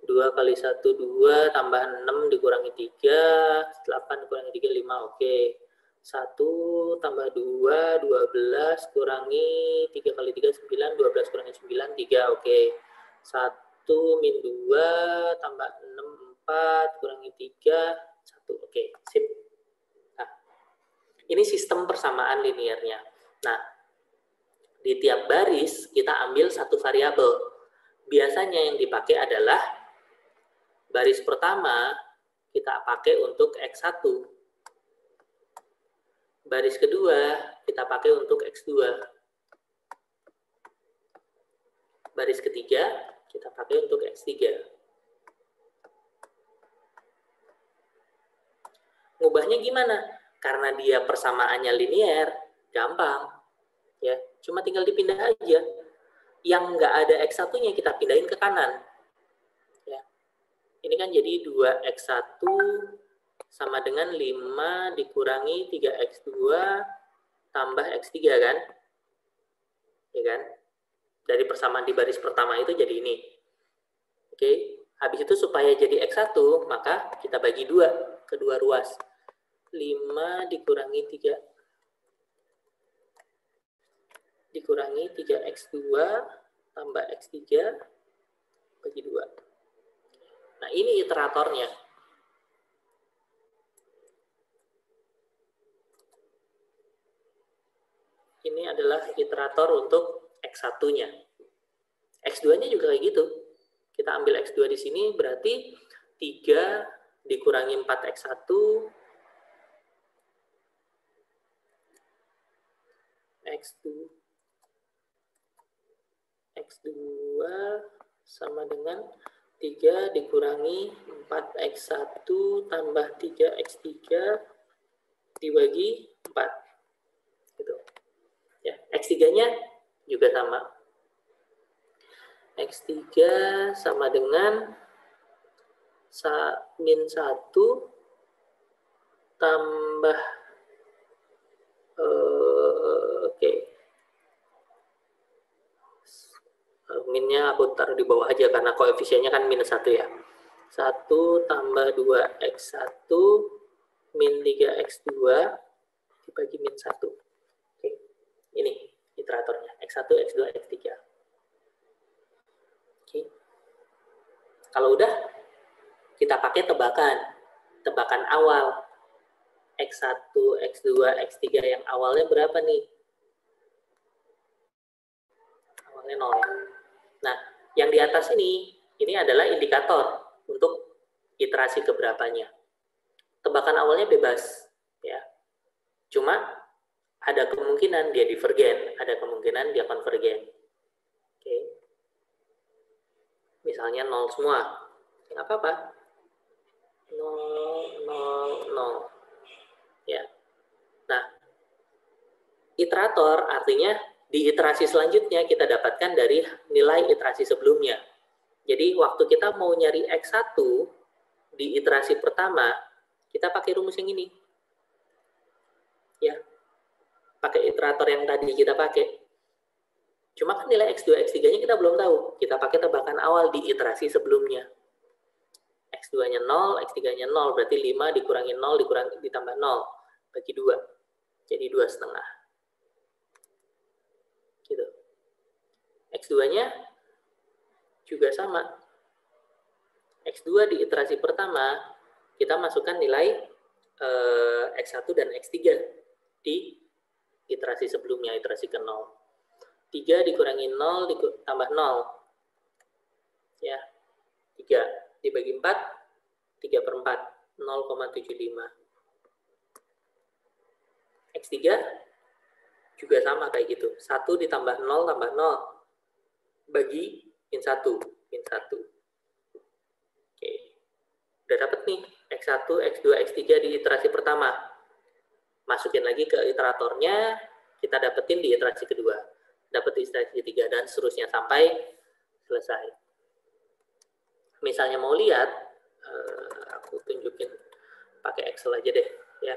2 kali 1, 2, tambah 6 dikurangi 3, 8 dikurangi 3, 5, oke. 1 tambah 2, 12, kurangi 3 kali 3, 9, 12 kurangi 9, 3, oke. 1 min 2, tambah 6, 4, kurangi 3, 1, oke, sip. Nah, ini sistem persamaan linearnya. Nah, di tiap baris kita ambil satu variabel. Biasanya yang dipakai adalah baris pertama kita pakai untuk X1. Baris kedua kita pakai untuk X2. Baris ketiga kita pakai untuk X3. Ngubahnya gimana? Karena dia persamaannya linear, gampang. Ya, cuma tinggal dipindah aja. Yang nggak ada X1-nya kita pindahin ke kanan. Ini kan jadi 2x1 sama dengan 5 dikurangi 3x2 tambah x3 kan? Ya kan? Dari persamaan di baris pertama itu jadi ini. Oke, habis itu supaya jadi x1, maka kita bagi 2, kedua ruas. 5 dikurangi 3x2 tambah x3 bagi 2. Nah, ini iteratornya. Ini adalah iterator untuk X1-nya. X2-nya juga kayak gitu. Kita ambil X2 di sini, berarti 3 dikurangi 4X1, X2 sama dengan 3 dikurangi 4x1 tambah 3x3 dibagi 4. Gitu. Ya, x3-nya juga sama. X3 sama dengan min 1 tambah minnya aku taruh di bawah aja karena koefisiennya kan minus 1 ya. 1 tambah 2x1 min 3x2 dibagi min 1. Oke. Ini iteratornya. X1, X2, X3. Oke. Kalau udah, kita pakai tebakan. tebakan awal. X1, X2, X3 yang awalnya berapa nih? Awalnya 0. Nah, yang di atas ini adalah indikator untuk iterasi keberapanya. Tebakan awalnya bebas, ya. Cuma ada kemungkinan dia divergen, ada kemungkinan dia konvergen. Oke. Misalnya 0 semua. Nggak apa-apa. 0, 0, 0. Ya. Nah, iterator artinya di iterasi selanjutnya kita dapatkan dari nilai iterasi sebelumnya. Jadi waktu kita mau nyari X1 di iterasi pertama, kita pakai rumus yang ini. Ya. Pakai iterator yang tadi kita pakai. Cuma kan nilai X2, X3-nya kita belum tahu. Kita pakai tebakan awal di iterasi sebelumnya. X2-nya 0, X3-nya 0. Berarti 5 dikurangi 0, ditambah 0. Bagi 2. Jadi 2,5. Gitu. X2-nya juga sama. X2 di iterasi pertama, kita masukkan nilai X1 dan X3 di iterasi sebelumnya, iterasi ke 0. 3 dikurangi 0, tambah 0. Ya. 3 dibagi 4, 3/4, 0,75. X3 juga sama kayak gitu. 1 ditambah 0, tambah 0. Bagi min 1, min 1. Oke. Udah dapet nih, X1, X2, X3 di iterasi pertama. Masukin lagi ke iteratornya, kita dapetin di iterasi kedua. Dapat di iterasi ketiga, dan seterusnya sampai selesai. Misalnya mau lihat, aku tunjukin pakai Excel aja deh, ya.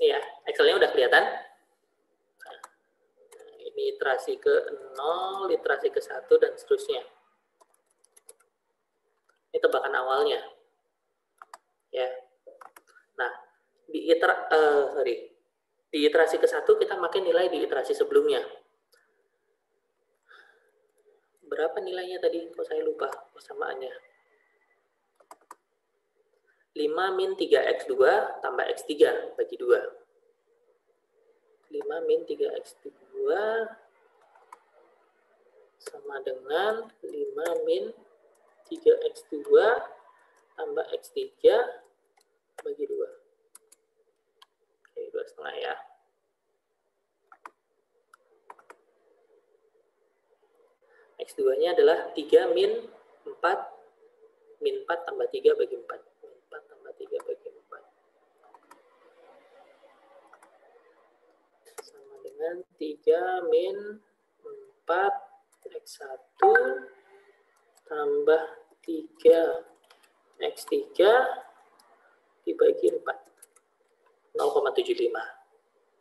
Ini ya, Excelnya udah kelihatan. Nah, ini iterasi ke 0, iterasi ke 1, dan seterusnya. Ini tebakan awalnya. Ya. Nah, di iterasi ke 1 kita pakai nilai di iterasi sebelumnya. Berapa nilainya tadi? Kok saya lupa persamaannya. 5 min 3x2 tambah x3 bagi 2. 5 min 3x2 sama dengan 5 min 3x2 tambah x3 bagi 2. Oke, 2,5 ya. X2-nya adalah 3 min 4, min 4 tambah 3 bagi 4. Min 4 tambah 3 bagi 4. Sama dengan 3 min 4 X1 tambah 3 X3 dibagi 4. 0,75.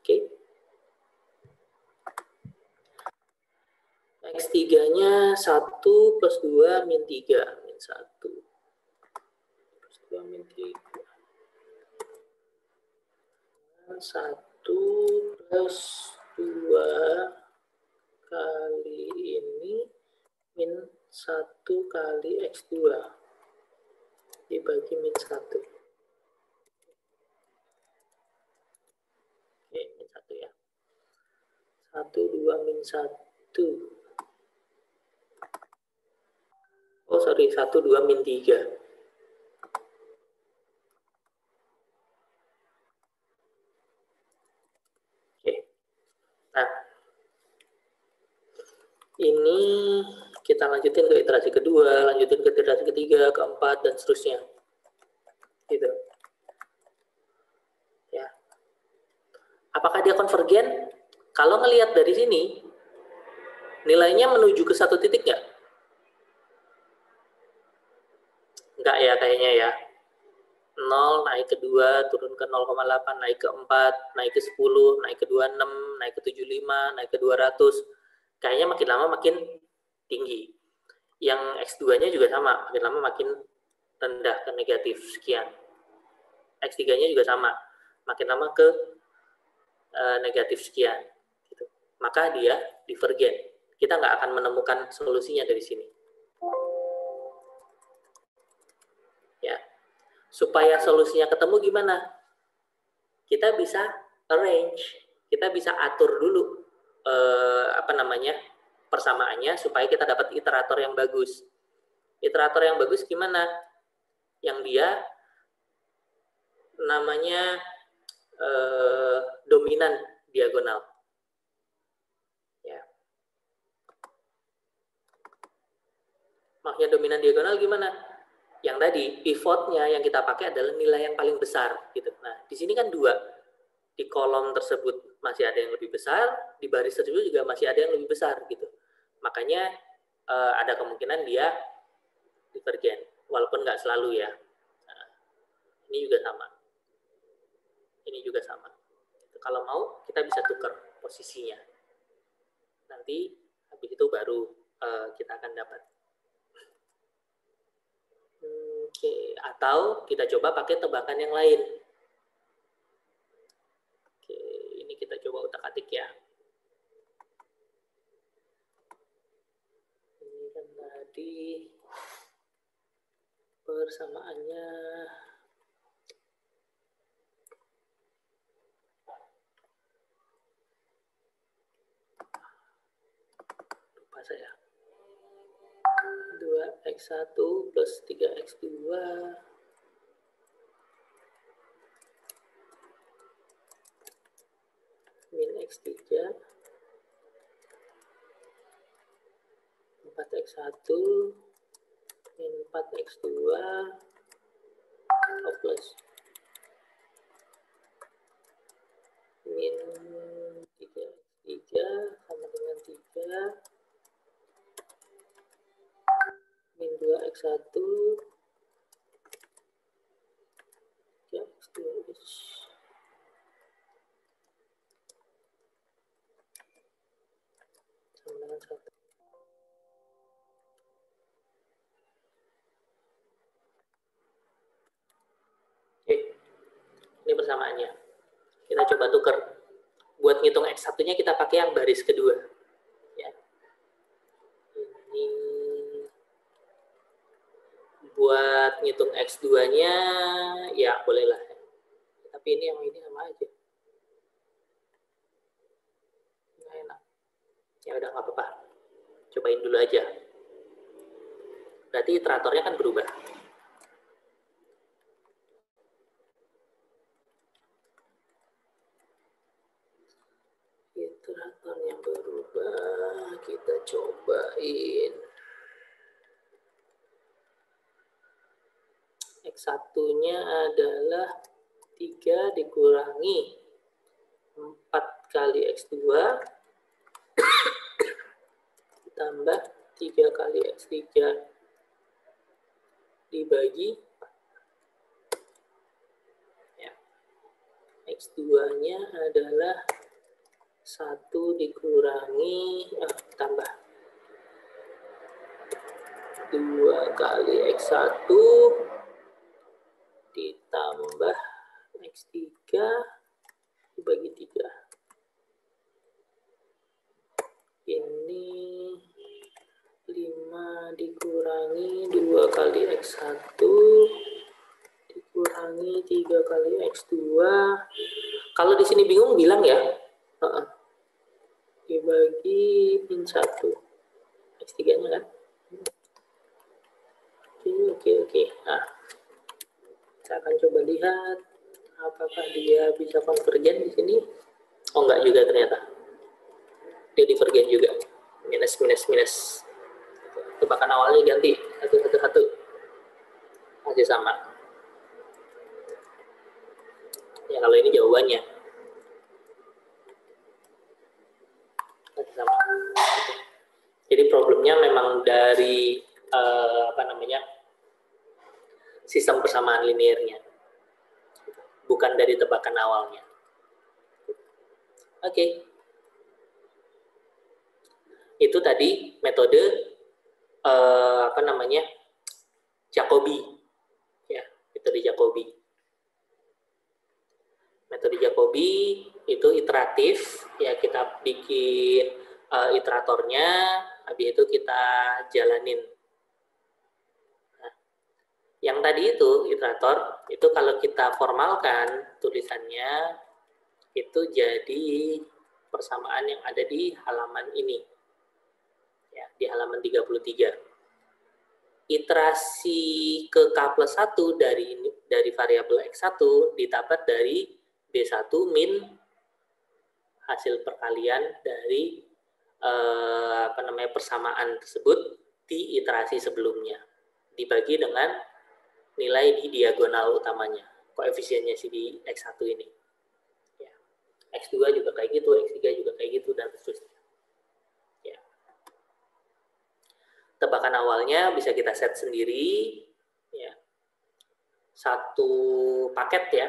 Oke. X3-nya 1 plus 2 min 3. Min 1. Plus 2 min 3. 1 plus 2 kali ini min 1 kali X2 dibagi min 1. Oke, min 1 ya. 1, 2, min 1. Oh, sorry, 1, 2, min 3. Oke. Nah, ini kita lanjutin ke iterasi kedua, lanjutin ke iterasi ketiga, keempat, dan seterusnya. Gitu. Ya. Apakah dia konvergen? Kalau ngelihat dari sini, nilainya menuju ke satu titik nggak? Nggak ya, kayaknya ya. 0, naik ke 2, turun ke 0,8, naik ke 4, naik ke 10, naik ke 26, naik ke 75, naik ke 200. Kayaknya makin lama makin tinggi. Yang X2-nya juga sama, makin lama makin rendah ke negatif sekian. X3-nya juga sama, makin lama ke negatif sekian. Gitu. Maka dia divergen. Kita nggak akan menemukan solusinya dari sini. Ya, supaya solusinya ketemu gimana? Kita bisa arrange, kita bisa atur dulu persamaannya supaya kita dapat iterator yang bagus. Iterator yang bagus gimana? Yang dia namanya dominan diagonal. Ya. Maksudnya dominan diagonal gimana? Yang tadi pivotnya yang kita pakai adalah nilai yang paling besar gitu. Nah, di sini kan 2. Di kolom tersebut masih ada yang lebih besar, di baris tersebut juga masih ada yang lebih besar gitu. Makanya ada kemungkinan dia divergen, walaupun nggak selalu ya. Nah, ini juga sama. Ini juga sama. Kalau mau kita bisa tukar posisinya. Nanti habis itu baru kita akan dapat. Oke, atau kita coba pakai tebakan yang lain. Oke, ini kita coba utak-atik ya. Ini kan tadi persamaannya lupa saya. 2x1 plus 3x2 min x3 4x1 min 4x2 plus min 3x3 sama dengan 3 min 2x1 3x2 sama dengan 1. Oke, ini persamaannya. Kita coba tukar. Buat ngitung X1-nya kita pakai yang baris kedua. Ya. Ini buat ngitung X2-nya ya bolehlah. Tapi ini yang ini sama aja. Nggak enak. Ya udah nggak apa-apa. Cobain dulu aja. Berarti iteratornya kan berubah. Iterator yang berubah kita cobain. X1-nya adalah 3 dikurangi 4 kali X2 ditambah 3 kali X3 dibagi ya. X2-nya adalah 1 dikurangi tambah 2 kali X1 ditambah X3 dibagi 3. Ini 5 dikurangi 2 kali X1 dikurangi 3 kali X2. Kalau di sini bingung bilang ya. Dibagi min 1. X3-nya kan. Oke. Nah, kita akan coba lihat apakah dia bisa konvergen di sini. Oh, enggak juga ternyata. Dia divergen juga. Minus. Tebakan awalnya ganti. 1. Masih sama. Ya, kalau ini jawabannya. Masih sama. Jadi problemnya memang dari sistem persamaan linearnya. bukan dari tebakan awalnya. Oke. Itu tadi metode Jacobi. Ya, metode Jacobi. Metode Jacobi itu iteratif, ya kita bikin iteratornya, habis itu kita jalanin. Nah, yang tadi itu iterator, itu kalau kita formalkan tulisannya, itu jadi persamaan yang ada di halaman ini. Ya, di halaman 33. Iterasi ke K+1 dari variabel X1 didapat dari B1 min hasil perkalian dari persamaan tersebut di iterasi sebelumnya, dibagi dengan nilai di diagonal utamanya, koefisiennya si di X1 ini. Ya. X2 juga kayak gitu, X3 juga kayak gitu, dan seterusnya. Ya. Tebakan awalnya bisa kita set sendiri, ya. Satu paket ya.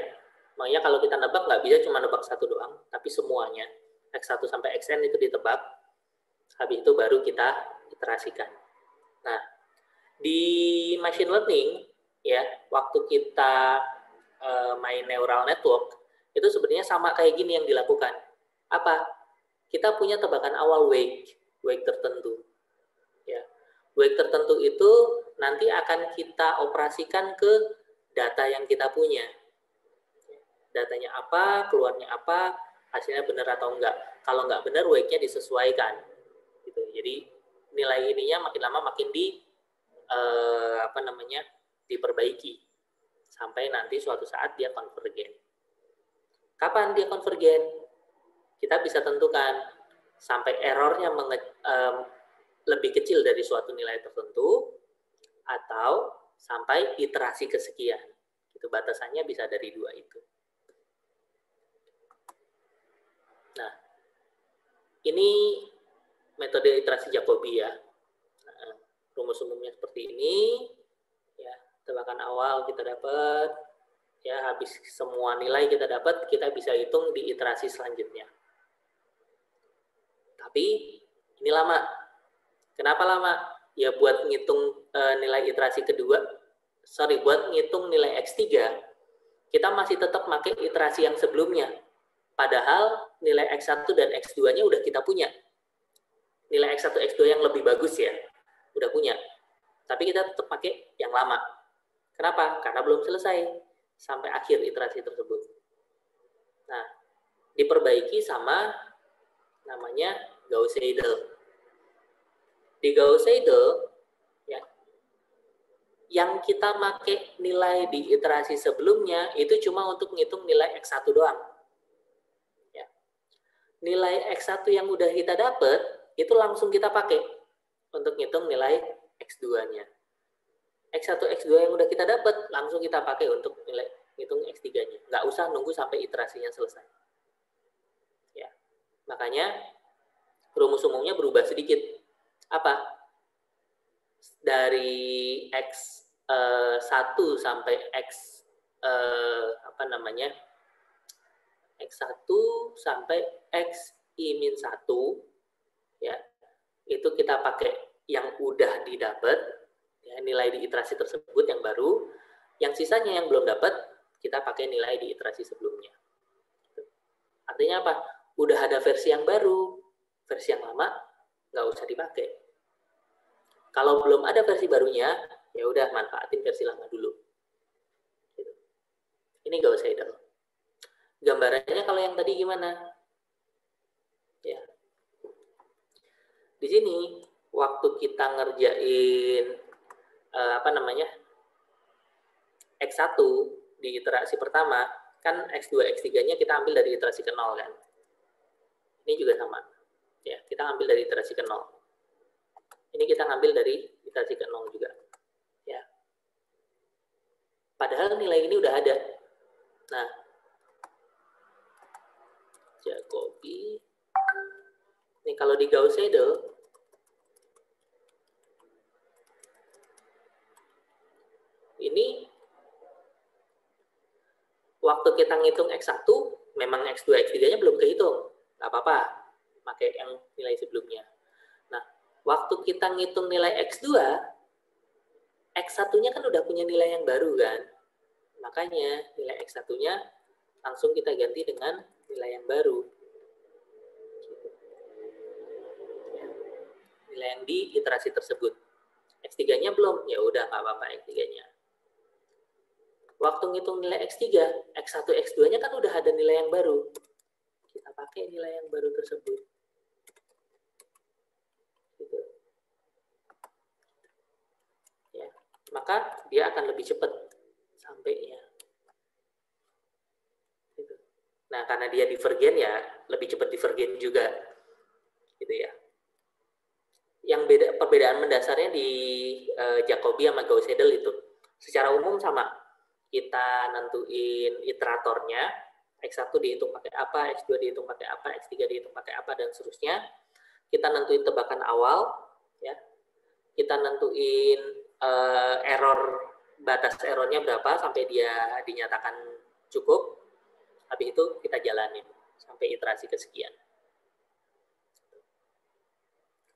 Makanya kalau kita nebak nggak bisa cuma nebak satu doang, tapi semuanya X1 sampai Xn itu ditebak. Habis itu baru kita iterasikan. Nah, di machine learning ya, waktu kita main neural network itu sebenarnya sama kayak gini yang dilakukan. Apa? Kita punya tebakan awal weight tertentu. Ya. Weight tertentu itu nanti akan kita operasikan ke data yang kita punya. Datanya apa, keluarnya apa, hasilnya benar atau enggak. Kalau enggak benar, weight-nya disesuaikan. Gitu. Jadi nilai ininya makin lama makin diperbaiki sampai nanti suatu saat dia konvergen. Kapan dia konvergen? Kita bisa tentukan sampai errornya lebih kecil dari suatu nilai tertentu atau sampai iterasi kesekian. Itu batasannya bisa dari 2 itu. Nah, ini metode iterasi Jacobi ya. Nah, rumus umumnya seperti ini. Ya, tebakan awal kita dapat, ya habis semua nilai kita dapat, kita bisa hitung di iterasi selanjutnya. Tapi ini lama. Kenapa lama? Ya buat ngitung nilai iterasi buat ngitung nilai X3, kita masih tetap pakai iterasi yang sebelumnya. Padahal nilai X1 dan X2-nya udah kita punya. Nilai X1, X2 yang lebih bagus ya, udah punya. Tapi kita tetap pakai yang lama. Kenapa? Karena belum selesai sampai akhir iterasi tersebut. Nah, diperbaiki sama namanya Gauss-Seidel. Di Gauss-Seidel, ya, yang kita pakai nilai di iterasi sebelumnya itu cuma untuk ngitung nilai X1 doang. Ya. Nilai X1 yang udah kita dapat, itu langsung kita pakai untuk ngitung nilai X2-nya. X1, X2 yang udah kita dapat, langsung kita pakai untuk nilai ngitung X3-nya. Nggak usah nunggu sampai iterasinya selesai. Ya. Makanya, rumus umumnya berubah sedikit. Apa? Dari X1 sampai X1 sampai Xi-1 ya. Itu kita pakai yang udah didapat, ya, nilai di iterasi tersebut yang baru. Yang sisanya yang belum dapat, kita pakai nilai di iterasi sebelumnya. Artinya apa? Udah ada versi yang baru, versi yang lama nggak usah dipakai. Kalau belum ada versi barunya, ya udah manfaatin versi lama dulu. Gitu. Ini Gauss-Seidel. Gambarannya kalau yang tadi gimana? Ya. Di sini waktu kita ngerjain X1 di iterasi pertama, kan X2, X3-nya kita ambil dari iterasi ke 0 kan. Ini juga sama. Ya, kita ambil dari iterasi ke 0. Ini kita ngambil dari iterasi ke 0 juga. Ya. Padahal nilai ini udah ada. Nah, Jacobi. Nih kalau di Gauss-Seidel, ini waktu kita ngitung X1, memang X2, X3-nya belum kehitung. Nggak apa-apa, pakai yang nilai sebelumnya. Nah, waktu kita ngitung nilai X2, X1-nya kan udah punya nilai yang baru kan? Makanya nilai X1-nya langsung kita ganti dengan nilai yang baru. Nilai yang di iterasi tersebut. X3-nya belum, ya udah nggak apa-apa X3-nya. Waktu ngitung nilai X3, X1, X2-nya kan udah ada nilai yang baru. Kita pakai nilai yang baru tersebut. Gitu. Ya, maka dia akan lebih cepat sampainya. Gitu. Nah, karena dia divergen ya, lebih cepat divergen juga. Gitu ya. Yang perbedaan mendasarnya di Jacobi sama Gauss-Seidel itu. Secara umum sama. Kita nentuin iteratornya, X1 dihitung pakai apa, X2 dihitung pakai apa, X3 dihitung pakai apa, dan seterusnya. Kita nentuin tebakan awal, ya. Kita nentuin batas errornya berapa sampai dia dinyatakan cukup. Habis itu kita jalanin sampai iterasi kesekian.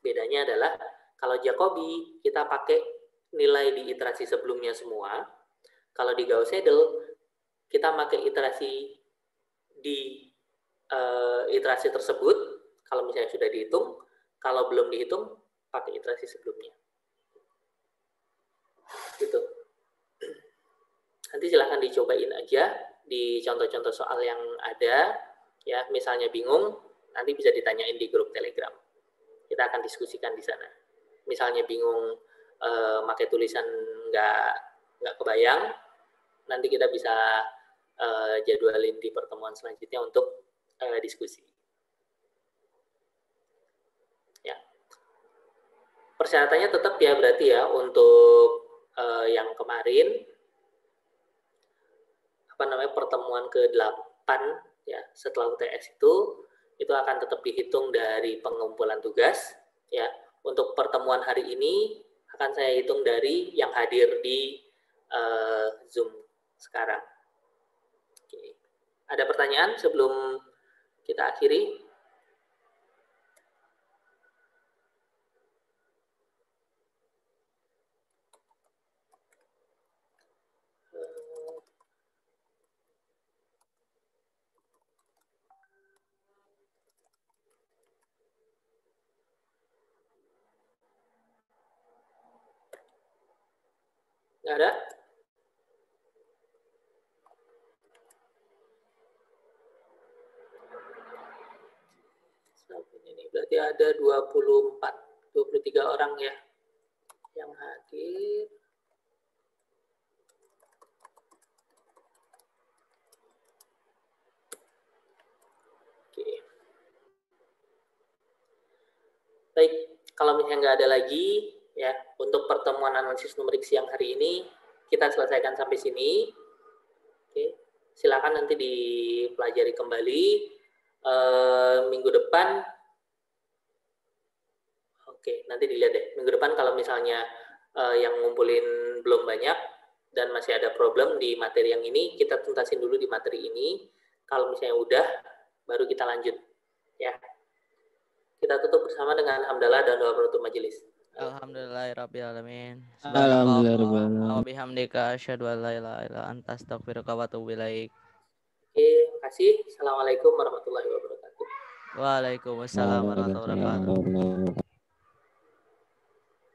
Bedanya adalah kalau Jacobi kita pakai nilai di iterasi sebelumnya semua. Kalau di Gauss-Seidel kita pakai iterasi di iterasi tersebut. Kalau misalnya sudah dihitung, kalau belum dihitung pakai iterasi sebelumnya. Gitu. Nanti silahkan dicobain aja di contoh-contoh soal yang ada. Ya, misalnya bingung, nanti bisa ditanyain di grup Telegram. Kita akan diskusikan di sana. Misalnya bingung pakai tulisan nggak kebayang, nanti kita bisa jadwalin di pertemuan selanjutnya untuk diskusi. Ya, persyaratannya tetap ya berarti ya untuk yang kemarin pertemuan ke-8 ya setelah UTS itu akan tetap dihitung dari pengumpulan tugas ya. Untuk pertemuan hari ini akan saya hitung dari yang hadir di Zoom sekarang. Oke. Ada pertanyaan sebelum kita akhiri? Nggak ada? Ini berarti ada 23 orang ya yang hadir. Oke. Baik, kalau misalnya nggak ada lagi ya, untuk pertemuan analisis numerik siang hari ini kita selesaikan sampai sini. Oke, silakan nanti dipelajari kembali minggu depan. Oke, nanti dilihat deh. Minggu depan kalau misalnya yang ngumpulin belum banyak dan masih ada problem di materi yang ini, kita tuntasin dulu di materi ini. Kalau misalnya udah, baru kita lanjut. Ya. Kita tutup bersama dengan hamdalah dan doa penutup majelis. Alhamdulillahirabbil alamin. Alhamdulillah. Wa bihamdika asyhadu an la ilaha illa anta astaghfiruka wa atubu ilaik. Oke, makasih. Assalamualaikum warahmatullahi wabarakatuh. Waalaikumsalam warahmatullahi wabarakatuh.